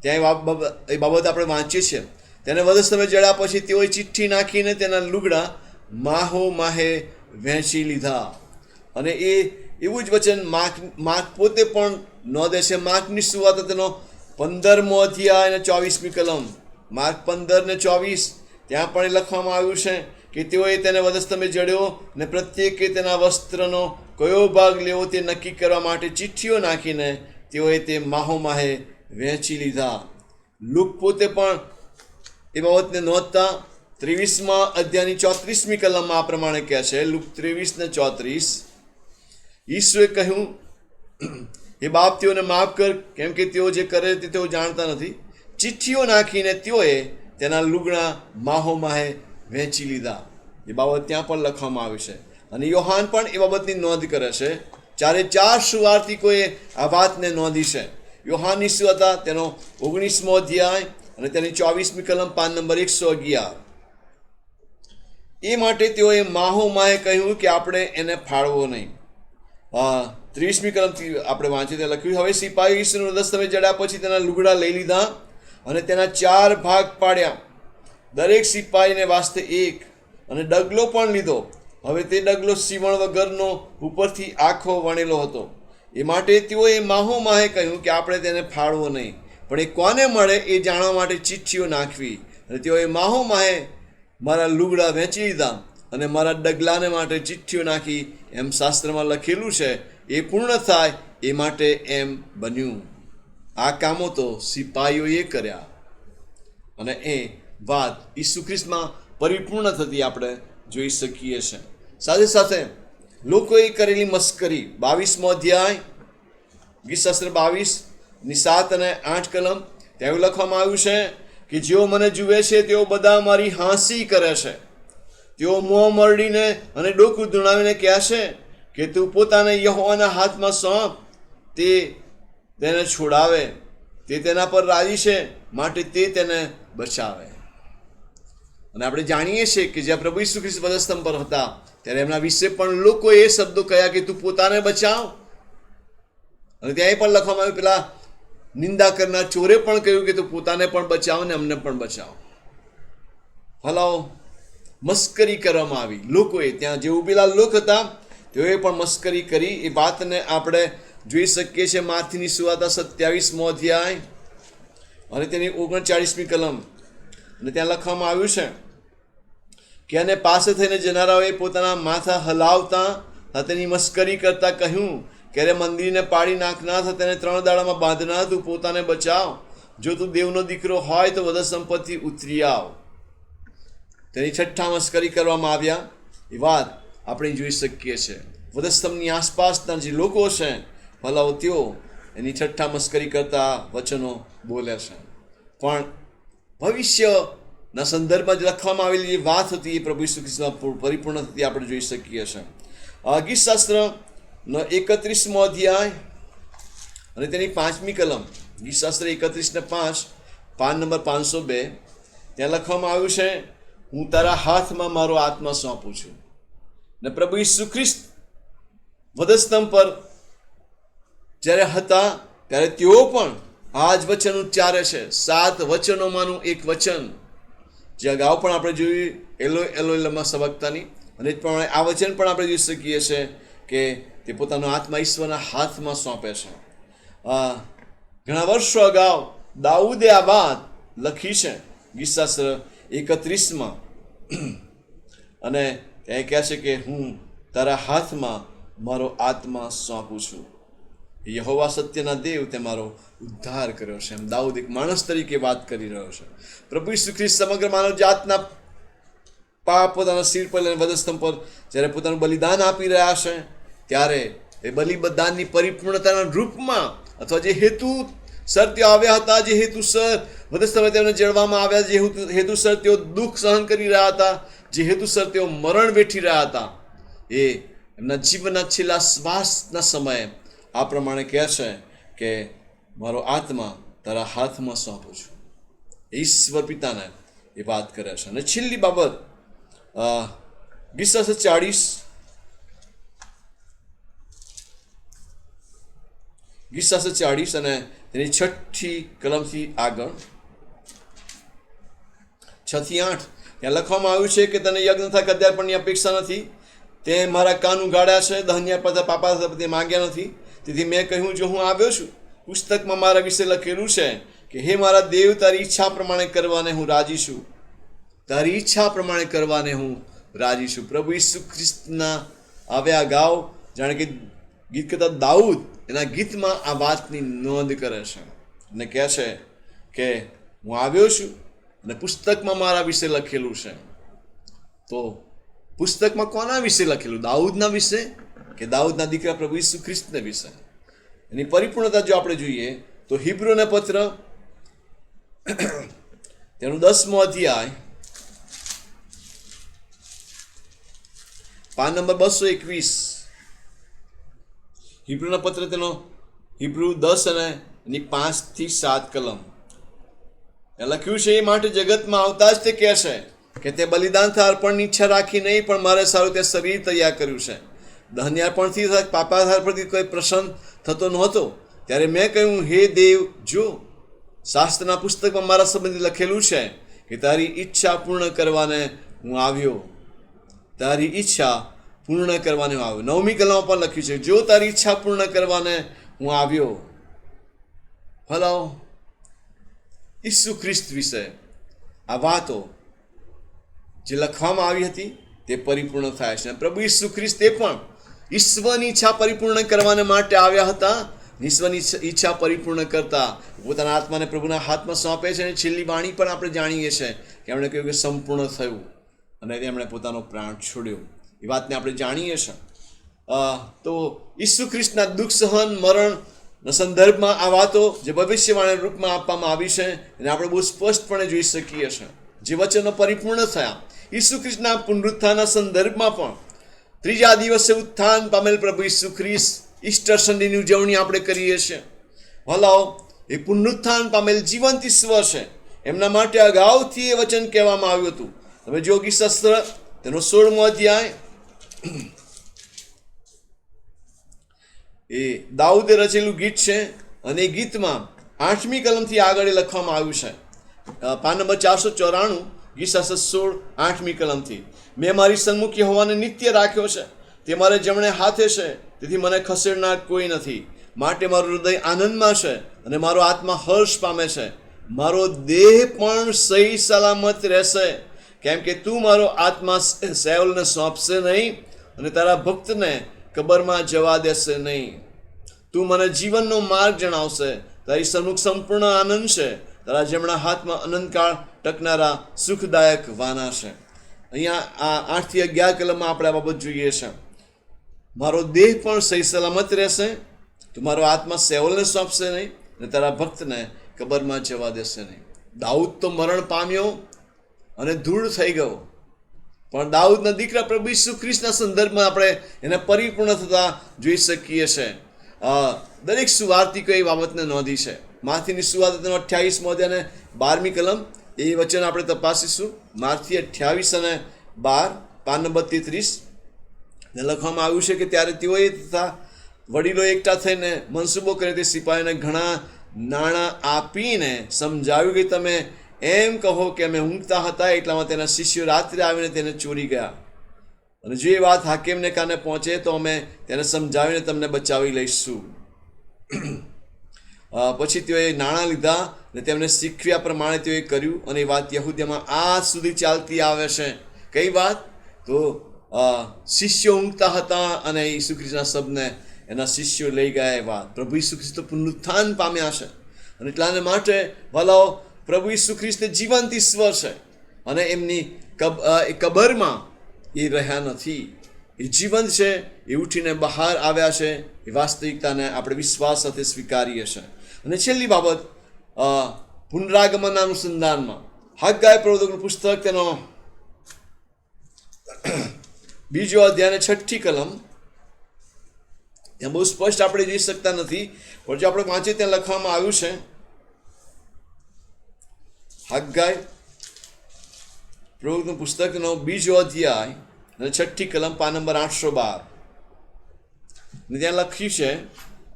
ત્યાં એ બાબત આપણે વાંચીએ છીએ. તેને વધુ સમય જડ્યા પછી તેઓએ ચિઠ્ઠી નાખીને તેના લુગડા માહે વહેંચી લીધા. અને એ એવું જ વચન માર્ક પોતે પણ નોંધે છે. માર્કની સુવાર્તા તેનો 15મો અધ્યાય અને 24મી કલમ, માર્ક 15 ને 24. ત્યાં પણ એ લખવામાં આવ્યું છે કે તેઓએ તેને વધસ્તંભે જડ્યો અને પ્રત્યેકે તેના વસ્ત્રનો કયો ભાગ લેવો તે નક્કી કરવા માટે ચિઠ્ઠીઓ નાખીને તેઓએ તે માહે વહેંચી લીધા. લુક પોતે પણ એ બાબતને નોંધતા 23મા અધ્યાયની 34મી કલમમાં આ પ્રમાણે કહે છે, લુક 23 ને 34. ઈસુએ કહ્યું, એ બાપ તેઓને માફ કર, કેમ કે તેઓ જે કરે તે તેઓ જાણતા નથી. ચિઠ્ઠીઓ નાખીને તેઓએ તેના લુગડા માહે વહેંચી લીધા. એ બાબત ત્યાં પણ લખવામાં આવી છે. અને યોહાન પણ એ બાબતની નોંધ કરે છે. 4 સુવાર્તિકોએ આ વાતને નોંધી છે. યોહાનની સુવાર્તા તેનો 19મો અધ્યાય અને તેની 24મી કલમ, પાન નંબર 111. એ માટે તેઓએ માહે કહ્યું કે આપણે એને ફાળવો નહીં. 30મી કલમથી આપણે વાંચીએ ત્યાં લખ્યું, હવે સિપાહી ઈસુનો દસ્તમે જડ્યા પછી તેના લુગડા લઈ લીધા અને તેના 4 ભાગ પાડ્યા, દરેક સિપાહીને વાસ્તે એક, અને ડગલો પણ લીધો. હવે તે ડગલો સીવણ વગરનો ઉપરથી આખો વણેલો હતો. એ માટે તેઓએ માહે કહ્યું કે આપણે તેને ફાળવો નહીં, પણ એ કોને મળે એ જાણવા માટે ચિઠ્ઠીઓ નાખવી. અને તેઓએ માહે મારા લુગડા વેચી લીધા અને મારા ડગલાને માટે ચિઠ્ઠીઓ નાખી, એમ શાસ્ત્રમાં લખેલું છે. એ પૂર્ણ થાય એ માટે એમ બન્યું. આ કામો તો સિપાહીઓએ કર્યા. અને એ વાત ઈસુ ખ્રિસ્તમાં પરિપૂર્ણ થતી આપણે જોઈ શકીએ છીએ. સાથે સાથે લોકોએ કરેલી મસ્કરી, 22મો અધ્યાય ગીતશાસ્ત્ર 22 ની 7 અને 8 કલમ, ત્યાં એવું લખવામાં આવ્યું છે કે જેઓ મને જુએ છે તેઓ બધા મારી હાંસી કરે છે. તેઓ મોં મરડીને અને ડોકું ધુણાવીને કહે છે કે તું પોતાને યહોવાના હાથમાં સોંપ, તે તેને છોડાવે. તે તેના પર રાજી છે, માટે તે તેને બચાવે. અને આપણે જાણીએ છીએ કે જ્યાં પ્રભુ ઈસુ ખ્રિસ્ત વધસ્તંભ પર હતા ત્યારે એમના વિશે પણ લોકોએ એ શબ્દો કહ્યા કે તું પોતાને બચાવ. અને ત્યાં પણ લખવામાં આવ્યું, પેલા નિંદા કરનાર ચોરે પણ કહ્યું કે તું પોતાને પણ બચાવ ને અમને પણ બચાવ. હલાઓ, મસ્કરી કરવામાં આવી લોકોએ. ત્યાં જે ઉભેલા લોકો હતા તેઓએ પણ મસ્કરી કરી. એ વાતને આપણે જોઈ શકીએ છીએ માથીની સુવાર્તા 27મો અધ્યાય અને તેની 39મી કલમ. અને ત્યાં લખવામાં આવ્યું છે કે અને પાસે થઈને જનારાઓએ પોતાના માથા હલાવતા તેની મસ્કરી કરતા કહ્યું કે અરે મંદિરને પાડી નાખનાર, તેને 3 દાડામાં બાંધનાર, તું પોતાને બચાવ. જો તું દેવનો દીકરો હોય તો વધુ સંપત્તિ ઉતરી આવ. તેની છઠ્ઠા મસ્કરી કરવામાં આવ્યા. એ વાત આપણે જોઈ શકીએ છીએ. વધસ્તંભની આસપાસના જે લોકો છે ભલાઓ, તેઓ એની છઠ્ઠા મસ્કરી કરતા વચનો બોલે છે. પણ ભવિષ્યના સંદર્ભમાં જે લખવામાં આવેલી જે વાત હતી એ પ્રભુ ઈસુ ખ્રિસ્તમાં પરિપૂર્ણ થતી આપણે જોઈ શકીએ છીએ. ગીતશાસ્ત્રનો 31મો અધ્યાય અને તેની 5મી કલમ, ગીતશાસ્ત્ર 31:5, પાન નંબર 502. ત્યાં લખવામાં આવ્યું છે, હું તારા હાથમાં મારો આત્મા સોંપું છું. ને પ્રભુ ઈસુ ખ્રિસ્ત વધસ્તંભ પર જ્યારે હતા ત્યારે તેઓ પણ આ જ વચન ઉચ્ચારે છે. 7 વચનોમાંનું એક વચન જે અગાઉ પણ આપણે જોયું, એલો એલો લમા સબક્તાની. અને એ પ્રમાણે આ વચન પણ આપણે જોઈ શકીએ છીએ કે તે પોતાનો આત્મા ઈશ્વરના હાથમાં સોંપે છે. ઘણા વર્ષો અગાઉ દાઉદે આ વાત લખી છે ગીતશાસ્ત્ર 31માં. અને એ કહે છે કે હું તારા હાથમાં મારો આત્મા સોંપું છું. યહોવા સત્યના દેવ તે મારો ઉદ્ધાર કર્યો છે. એમ દાઉદ એક માણસ તરીકે વાત કરી રહ્યો છે. પ્રભુ ઈસુ ખ્રિસ્ત સમગ્ર માનવ જાતના પાપ પોતાના સિર પર લઈને વધસ્તંભ પર જ્યારે પોતાનું બલિદાન આપી રહ્યા છે ત્યારે એ બલિદાનની પરિપૂર્ણતાના રૂપમાં અથવા જે હેતુ સર તેઓ આવ્યા હતા, જે હેતુસર વધસ્તંભે તેમને જળવામાં આવ્યા, જે હેતુસર તેઓ દુઃખ સહન કરી રહ્યા હતા, જે હેતુસર તેઓ મરણ વેઠી રહ્યા હતા, એ એમના જીવનના છેલ્લા શ્વાસના સમયે આ પ્રમાણે કહે છે કે મારો આત્મા તારા હાથમાં સોંપું છું. ઈશ્વર પિતાને એ વાત કરે છે. અને છેલ્લી બાબત ગીતશાસ્ત્ર 40 અને તેની 6ઠી કલમથી આગળ 6 થી 8 ત્યાં લખવામાં આવ્યું છે કે તને યજ્ઞ થા કદ્યાર્પણની અપેક્ષા નથી, તે મારા કાન ઉગાડ્યા છે, દહન્યા પર પાપા તે માગ્યા નથી. તેથી મેં કહ્યું, જો હું આવ્યો છું, પુસ્તકમાં મારા વિશે લખેલું છે કે હે મારા દેવ, તારી ઈચ્છા પ્રમાણે કરવાને હું રાજી છું. તારી ઈચ્છા પ્રમાણે કરવાને હું રાજી છું. પ્રભુ ઈસુ ખ્રિસ્તના આવ્યા અગાઉ જાણે કે ગીત કરતા દાઉદ એના ગીતમાં આ વાતની નોંધ કરે છે અને કહે છે કે હું આવ્યો છું અને પુસ્તકમાં મારા વિશે લખેલું છે. તો પુસ્તકમાં કોના વિશે લખેલું? દાઉદના વિશે કે દાઉદના દીકરા પ્રભુ ઈસુ ખ્રિસ્તને વિશે? એની પરિપૂર્ણતા જો આપણે જોઈએ તો હિબ્રુના પત્ર તેનું 10મો અધ્યાય પાન નંબર 221. હિબ્રુના પત્ર તેનો હિબ્રુ 10 અને એની 5 થી 7 કલમ. એ લખ્યું છે, એ માટે જગતમાં આવતા જ તે કહે છે કે તે બલિદાન અર્પણની ઈચ્છા રાખી નહીં, પણ મારે સારું તે શરીર તૈયાર કર્યું છે. દહન્યાર્પણથી પાપાર્પણથી કોઈ પ્રસન્ન થતો નહોતો. ત્યારે મેં કહ્યું, હે દેવ, જો શાસ્ત્રના પુસ્તકમાં મારા સંબંધે લખેલું છે કે તારી ઈચ્છા પૂર્ણ કરવાને હું આવ્યો. તારી ઈચ્છા પૂર્ણ કરવાને હું આવ્યો. 9મી કલમમાં પણ લખ્યું છે, જો તારી ઈચ્છા પૂર્ણ કરવાને હું આવ્યો. હલો, ઈસુ ખ્રિસ્ત વિશે આ વાતો જે લખવામાં આવી હતી તે પરિપૂર્ણ થાય છે. પ્રભુ ઈસુ ખ્રિસ્ત એ પણ ઈશ્વરની ઈચ્છા પરિપૂર્ણ કરવાને માટે આવ્યા હતા. ઈશ્વરની ઈચ્છા પરિપૂર્ણ કરતા પોતાના આત્માને પ્રભુના હાથમાં સોંપે છે. અને છેલ્લી વાણી પણ આપણે જાણીએ છીએ કે એમણે કહ્યું કે સંપૂર્ણ થયું અને એમણે પોતાનો પ્રાણ છોડ્યો. એ વાતને આપણે જાણીએ છીએ. તો ઈસુ ખ્રિસ્તના દુઃખ સહન, મરણ સંદર્ભમાં આ વાતો જે ભવિષ્યવાણી રૂપમાં આપવામાં આવી છે એને આપણે બહુ સ્પષ્ટપણે જોઈ શકીએ છીએ. જે વચનો પરિપૂર્ણ થયા ઈસુ ખ્રિસ્તના પુનરુત્થાનના સંદર્ભમાં પણ ત્રીજા દિવસે ઉત્થાન પામેલ પ્રભુ ઈસુ ખ્રિસ્ત ઈસ્ટર સન્ડેની ઉજવણી આપણે કરીએ છીએ. ભલાઓ એ પુનરુત્થાન પામેલ જીવંત ઈશ્વર છે. એમના માટે અગાઉથી એ વચન કહેવામાં આવ્યું હતું. તમે જો ગીતશાસ્ત્ર તેનો 16મો અધ્યાય એ દાઉદે રચેલું ગીત છે અને એ ગીતમાં 8મી કલમથી આગળ લખવામાં આવ્યું છે. PAN number 494 ગીતશાસ્ત્ર 16 8મી કલમથી. મેં મારી સન્મુખ યહોવાને નિત્ય રાખ્યો છે, તે મારે જમણે હાથે છે, તેથી મને ખસેડનાર કોઈ નથી. માટે મારું હૃદય આનંદમાં છે અને મારો આત્મા હર્ષ પામે છે. મારો દેહ પણ સહી સલામત રહેશે, કેમ કે તું મારો આત્મા સેવલને સોંપશે નહીં અને તારા ભક્તને કબરમાં જવા દેશે નહીં. તું મને જીવનનો માર્ગ જણાવશે. તારી સન્મુખ સંપૂર્ણ આનંદ છે. તારા જમણા હાથમાં અનંતકાળ ટકનારા સુખદાયક વાના છે. અહીંયા આ 8 થી 11 કલમમાં આપણે આ બાબત જોઈએ છે. મારો દેહ પણ સહી સલામત રહેશે, તું મારો આત્મા સેવલને સોંપશે નહીં અને તારા ભક્તને કબરમાં જવા દેશે નહીં. દાઉદ તો મરણ પામ્યો અને ધૂળ થઈ ગયો, પણ દાઉદના દીકરા પ્રભુ ઈસુ ખ્રિસ્તના સંદર્ભમાં આપણે એને પરિપૂર્ણ થતા જોઈ શકીએ છીએ. દરેક સુવાર્તિકો એ બાબતને નોંધી છે. માથીની સુવાર્ત 28મો અધ્યાય અને 12મી કલમ એ વચન આપણે તપાસીશું. માથી 28 અને 12 પાન નંબર 33 ને લખવામાં આવ્યું છે કે ત્યારે તેઓએ તથા વડીલો એકઠા થઈને મનસૂબો કરે તે સિપાહીઓને ઘણા નાણાં આપીને સમજાવ્યું કે તમે એમ કહો કે અમે ઊંઘતા હતા, એટલામાં તેના શિષ્યો રાત્રે આવીને તેને ચોરી ગયા, અને જો એ વાત હાકીમને કાને પહોંચે તો અમે તેને સમજાવીને તમને બચાવી લઈશું. પછી તેઓએ નાણાં લીધા ને તેમને શીખવ્યા પ્રમાણે તેઓએ કર્યું, અને એ વાત યહૂદીયામાં આજ સુધી ચાલતી આવે છે. કઈ વાત? તો શિષ્યો ઊંઘતા હતા અને ઈસુ ખ્રિસ્તના શબ્દને એના શિષ્યો લઈ ગયા. એ વાત પ્રભુ ઈસુ ખ્રિસ્ત પુનરુત્થાન પામ્યા છે, અને એટલાને માટે ભલાઓ પ્રભુ ઈસુ ખ્રિસ્ત જીવંત ઈશ્વર છે, અને એમની કબરમાં એ રહ્યા નથી. એ જીવંત છે, એ ઉઠીને બહાર આવ્યા છે. એ વાસ્તવિકતાને આપણે વિશ્વાસ સાથે સ્વીકારીએ છીએ. અને છેલ્લી બાબત, પુનરાગમનના અનુસંધાનમાં હગ્ગાઈ પ્રવક્તાનું પુસ્તક તેનો 2 અધ્યાય 6ઠી કલમ, ત્યાં બહુ સ્પષ્ટ આપણે જોઈ શકતા નથી, પણ જો આપણે વાંચીએ ત્યાં લખવામાં આવ્યું છે. હગ્ગાઈ પ્રવક્તાનું પુસ્તકનો 2 અધ્યાય અને 6ઠી કલમ પાન નંબર 812 ને ત્યાં લખ્યું છે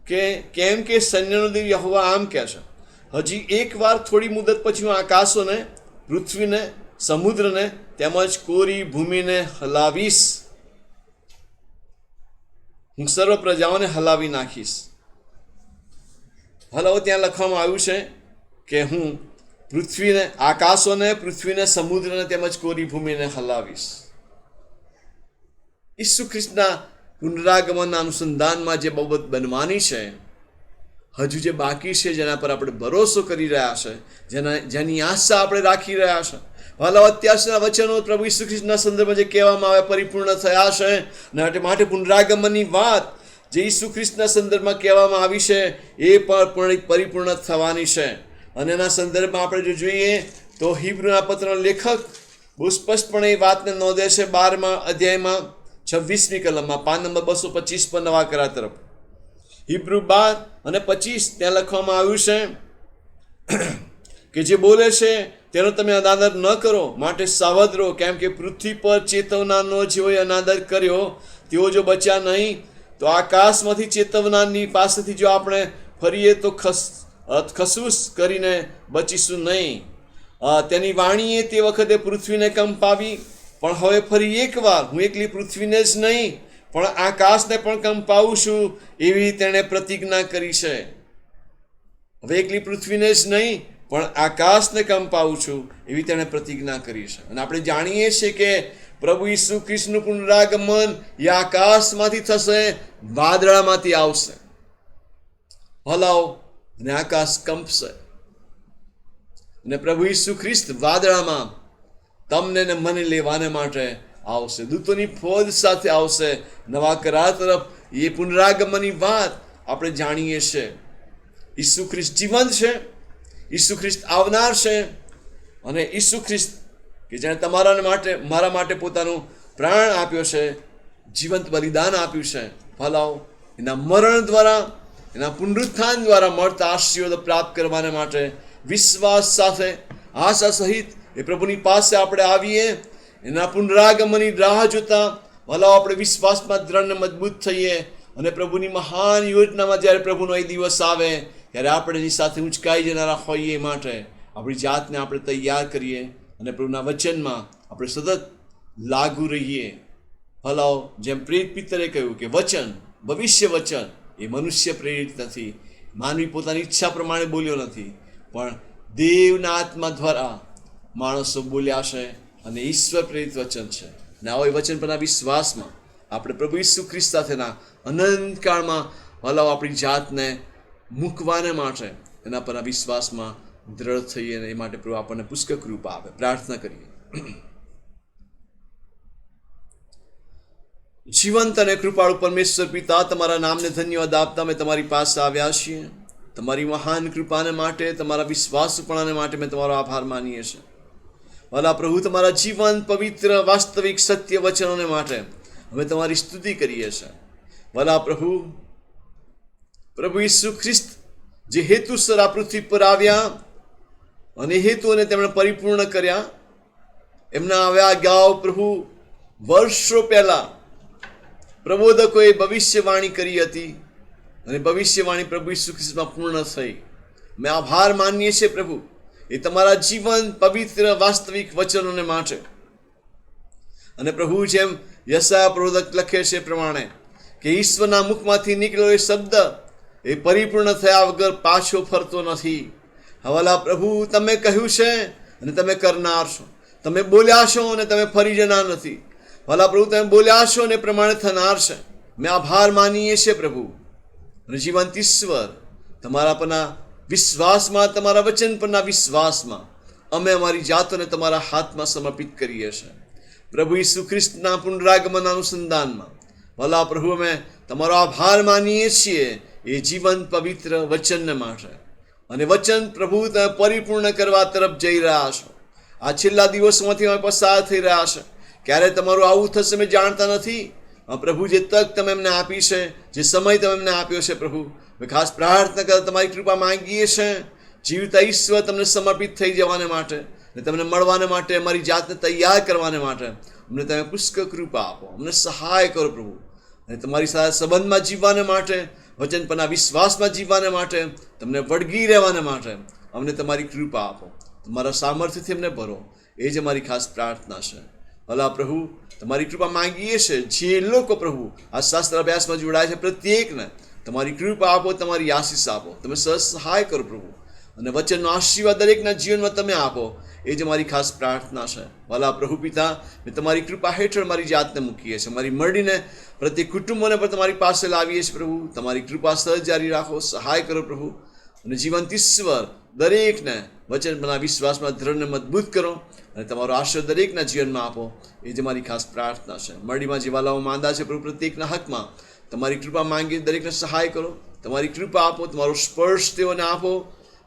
કે કેમ કે સૈન્યનો દેવ યહોવા આમ કહે છે, હજી એક વાર થોડી મુદત પછી હું આકાશોને, પૃથ્વીને, સમુદ્રને તેમજ કોરી ભૂમિને હલાવીશ. હું સર્વ પ્રજાઓને હલાવી નાખીશ. હલાવો ત્યાં લખવામાં આવ્યું છે કે હું પૃથ્વીને, આકાશોને, પૃથ્વીને, સમુદ્રને તેમજ કોરી ભૂમિને હલાવીશ. ઈસુ ખ્રિસ્તના પુનરાગમનના અનુસંધાનમાં જે બાબત બનવાની છે, હજુ જે બાકી છે, જેના પર આપણે ભરોસો કરી રહ્યા છે, જેની આશા આપણે રાખી રહ્યા છે, હાલ અત્યાર સુધીના વચનો પ્રભુ ઈસુ ખ્રિસ્તના સંદર્ભમાં જે કહેવામાં આવે પરિપૂર્ણ થયા છે. અને માટે પુનરાગમનની વાત જે ઈસુ ખ્રિસ્તના સંદર્ભમાં કહેવામાં આવી છે એ પણ પરિપૂર્ણ થવાની છે. અને એના સંદર્ભમાં આપણે જો જોઈએ તો હિબ્રુના પત્રનો લેખક બહુ સ્પષ્ટપણે એ વાતને નોંધે છે. 12મા અધ્યાયમાં 26મી કલમમાં પાન નંબર 225 પર નવા કરાર તરફ હિબ્રુ 12 અને 25 ત્યાં લખવામાં આવ્યું છે કે જે બોલે છે તેનો તમે અનાદર ન કરો, માટે સાવધ રહો, કેમ કે પૃથ્વી પર ચેતવનારનો જેઓએ અનાદર કર્યો તેઓ જો બચ્યા નહીં, તો આકાશમાંથી ચેતવનારની પાસેથી જો આપણે ફરીએ તો ખસૂસ કરીને બચીશું નહીં. તેની વાણીએ તે વખતે પૃથ્વીને કંપાવી, પણ હવે ફરી એકવાર હું એકલી પૃથ્વીને જ નહીં પણ આકાશને પણ કંપાવું છું, એવી તેણે પ્રતિજ્ઞા કરી છે. હવે એકલી પૃથ્વીને જ નહીં પણ આકાશને કંપાવું છું, એવી તેણે પ્રતિજ્ઞા કરી છે. અને આપણે જાણીએ છીએ કે પ્રભુ ઈસુ ખ્રિસ્તનું પુનરાગમન એ આકાશમાંથી થશે, વાદળામાંથી આવશે. હલાવ અને આકાશ કંપશે, અને પ્રભુ ઈસુ ખ્રિસ્ત વાદળામાં તમને ને મને લેવાને માટે આવશે. દૂતોની ફોજ સાથે આવશે. નવા કરાર તરફ એ પુનરાગમનની વાત આપણે જાણીએ છીએ. ઈસુ ખ્રિસ્ત જીવંત છે, ઈસુ ખ્રિસ્ત આવનાર છે, અને ઈસુ ખ્રિસ્ત કે જેણે તમારા માટે મારા માટે પોતાનું પ્રાણ આપ્યો છે, જીવંત બલિદાન આપ્યું છે, ભલાઓ એના મરણ દ્વારા, એના પુનરુત્થાન દ્વારા મળતા આશીર્વાદ પ્રાપ્ત કરવાને માટે વિશ્વાસ સાથે, આશા સહિત એ પ્રભુની પાસે આપણે આવીએ. એના પુનરાગમનની રાહ જોતા ભલાઓ આપણે વિશ્વાસમાં દ્રઢ મજબૂત થઈએ, અને પ્રભુની મહાન યોજનામાં જ્યારે પ્રભુનો એ દિવસ આવે ત્યારે આપણે એની સાથે ઉંચકાઈ જનારા હોઈએ. એ માટે આપણી જાતને આપણે તૈયાર કરીએ અને પ્રભુના વચનમાં આપણે સતત લાગુ રહીએ. ભલાઓ જેમ પ્રેરિત પિત્તરે કહ્યું કે વચન, ભવિષ્ય વચન એ મનુષ્ય પ્રેરિત નથી, માનવી પોતાની ઈચ્છા પ્રમાણે બોલ્યો નથી, પણ દેવના આત્મા દ્વારા માણસો બોલ્યા છે, અને ઈશ્વર પ્રેરિત વચન છે. અને આવો વચન પરના વિશ્વાસમાં આપણે પ્રભુ ઈસુ ખ્રિસ્ત સાથેના અનંતકાળમાં ભલાઓ આપણી જાતને મૂકવાને માટે એના પરના વિશ્વાસમાં દ્રઢ થઈએ, અને એ માટે પ્રભુ આપણને પુષ્કળ કૃપા આપે. પ્રાર્થના કરીએ. જીવંત અને કૃપાળુ પરમેશ્વર પિતા, તમારા નામને ધન્યવાદ આપતા અમે તમારી પાસે આવ્યા છીએ. તમારી મહાન કૃપાને માટે, તમારા વિશ્વાસપણાને માટે મેં તમારો આભાર માનીએ છીએ. ભલા પ્રભુ, તમારા જીવન, પવિત્ર, વાસ્તવિક, સત્ય વચનોને માટે અમે તમારી સ્તુતિ કરીએ છીએ. ભલા પ્રભુ, પ્રભુ ઈસુ ખ્રિસ્ત જે હેતુસર આ પૃથ્વી પર આવ્યા અને હેતુઓને તેમણે પરિપૂર્ણ કર્યા, એમના આવ્યા અગાઉ પ્રભુ વર્ષો પહેલા પ્રબોધકોએ ભવિષ્યવાણી કરી હતી, અને ભવિષ્યવાણી પ્રભુ ઈસુ ખ્રિસ્તમાં પૂર્ણ થઈ. મેં આભાર માનીએ છીએ પ્રભુ એ તમારા જીવન, પવિત્ર, વાસ્તવિક વચનોને માટે. અને પ્રભુ, જેમ યશાયા પ્રબોધક લખે છે પ્રમાણે કે ઈશ્વરના મુખમાંથી નીકળેલો એ શબ્દ એ પરિપૂર્ણ થયા વગર પાછો ફરતો નથી. હવાલા પ્રભુ, તમે કહ્યું છે અને તમે કરનાર છો, તમે બોલ્યા છો અને તમે ફરી જનાર નથી. ભલા પ્રભુ, તમે બોલ્યા છો અને પ્રમાણે થનાર છે. મેં આભાર માનીએ છીએ પ્રભુ. અને જીવંત ઈશ્વર, તમારા પરના વિશ્વાસમાં, તમારા વચન પરના વિશ્વાસમાં અમે અમારી જાતોને તમારા હાથમાં સમર્પિત કરીએ છીએ. પ્રભુ ઈસુ ખ્રિસ્તના પુનરાગમન અનુસંધાનમાં ભલા પ્રભુ, અમે તમારો આભાર માનીએ છીએ એ જીવંત પવિત્ર વચનને માટે. અને વચન પ્રભુ તમે પરિપૂર્ણ કરવા તરફ જઈ રહ્યા છો. આ છેલ્લા દિવસોમાંથી અમે પસાર થઈ રહ્યા છે. ક્યારે તમારું આવું થશે અમે જાણતા નથી. પ્રભુ, જે તક તમે એમને આપી છે, જે સમય તમે એમને આપ્યો છે પ્રભુ, અમે ખાસ પ્રાર્થના કરતા તમારી કૃપા માંગીએ છીએ. જીવતા ઈશ્વર તમને સમર્પિત થઈ જવાને માટે અને તમને મળવાને માટે, અમારી જાતને તૈયાર કરવાને માટે અમને તમે પુષ્કળ કૃપા આપો. અમને સહાય કરો પ્રભુ. અને તમારી સાથે સંબંધમાં જીવવાને માટે, વચન પરના વિશ્વાસમાં જીવવાને માટે, તમને વળગી રહેવાને માટે અમને તમારી કૃપા આપો. તમારા સામર્થ્યથી અમને ભરો. એ જ અમારી ખાસ પ્રાર્થના છે. ભલા પ્રભુ, તમારી કૃપા માંગીએ છીએ. જે લોકો પ્રભુ આ શાસ્ત્ર અભ્યાસમાં જોડાય છે, પ્રત્યેકને તમારી કૃપા આપો, તમારી આશીષ આપો. તમે સહજ સહાય કરો પ્રભુ, અને વચનનો આશીર્વાદ દરેકના જીવનમાં તમે આપો. એ જ અમારી ખાસ પ્રાર્થના છે. ભલા પ્રભુ પિતા, મેં તમારી કૃપા હેઠળ મારી જાતને મૂકીએ છીએ. મારી મળીને પ્રત્યેક કુટુંબોને પણ તમારી પાસે લાવીએ છીએ પ્રભુ. તમારી કૃપા સહજ જારી રાખો, સહાય કરો પ્રભુ. અને જીવંત ઈશ્વર, દરેકને વચન પરના વિશ્વાસમાં દ્રઢને મજબૂત કરો, અને તમારો આશીર્વાદ દરેકના જીવનમાં આપો. એ જ મારી ખાસ પ્રાર્થના છે. મળીમાં જે વાલાઓ માંદા છે પ્રભુ, પ્રત્યેકના હકમાં તમારી કૃપા માંગી દરેકને સહાય કરો. તમારી કૃપા આપો, તમારો સ્પર્શ તેઓને આપો.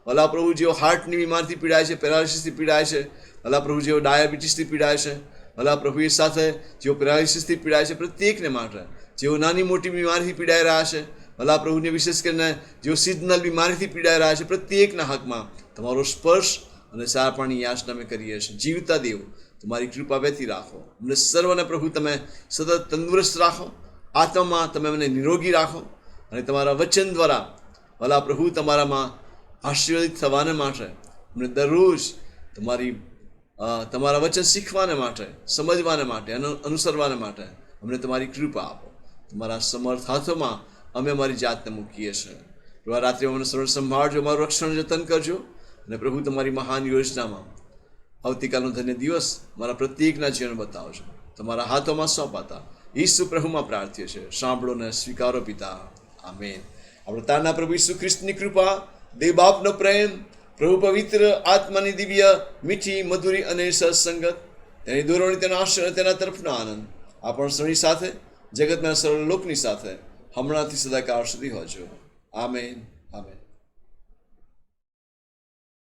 ભલા પ્રભુ, જેઓ હાર્ટની બીમારીથી પીડાય છે, પેરાલિસિસથી પીડાય છે, ભલા પ્રભુ, જેઓ ડાયાબિટીસથી પીડાય છે, ભલા પ્રભુ એ સાથે જેઓ પેરાલિસિસથી પીડાય છે, પ્રત્યેકને માટે જેઓ નાની મોટી બીમારીથી પીડાઈ રહ્યા છે, ભલા પ્રભુને વિશેષ કરીને જેઓ સિઝનલ બીમારીથી પીડાઈ રહ્યા છે, પ્રત્યેકના હકમાં તમારો સ્પર્શ અને સારાપણની યાચના અમે કરીએ છીએ. જીવતા દેવ, તમારી કૃપા વહેતી રાખો. અમને સર્વને પ્રભુ તમે સતત તંદુરસ્ત રાખો. આત્મામાં તમે અમને નિરોગી રાખો, અને તમારા વચન દ્વારા ભલા પ્રભુ તમારામાં આશીર્વાદિત થવાને માટે અમને દરરોજ તમારા વચન શીખવાને માટે, સમજવાને માટે, અનુસરવાને માટે અમને તમારી કૃપા આપો. તમારા સમર્થ હાથોમાં અમે અમારી જાતને મૂકીએ છીએ. એવા રાત્રે અમને સરળ સંભાળજો, અમારું રક્ષણ જતન કરજો. અને પ્રભુ, તમારી મહાન યોજનામાં આવતીકાલનો ધન્ય દિવસ મારા પ્રત્યેકના જીવન બતાવજો. તમારા હાથોમાં સોંપાતા ઈસુ પ્રભુમાં પ્રાર્થીએ છીએ. સાંભળો ને સ્વીકારો પિતા. આમેન. આપણે તારના પ્રભુ ઈસુ ખ્રિસ્તની કૃપા, દેવ બાપનો પ્રેમ, પ્રભુ પવિત્ર આત્માની દિવ્ય મીઠી મધુરી અને સત્સંગત, તેની દોરવણી, તેનો આશ્રય, તેના તરફનો આનંદ આપણ સૌની સાથે, જગતના સર્વ લોકની સાથે હમણાંથી સદાકાળ સુધી હોજો. આમેન.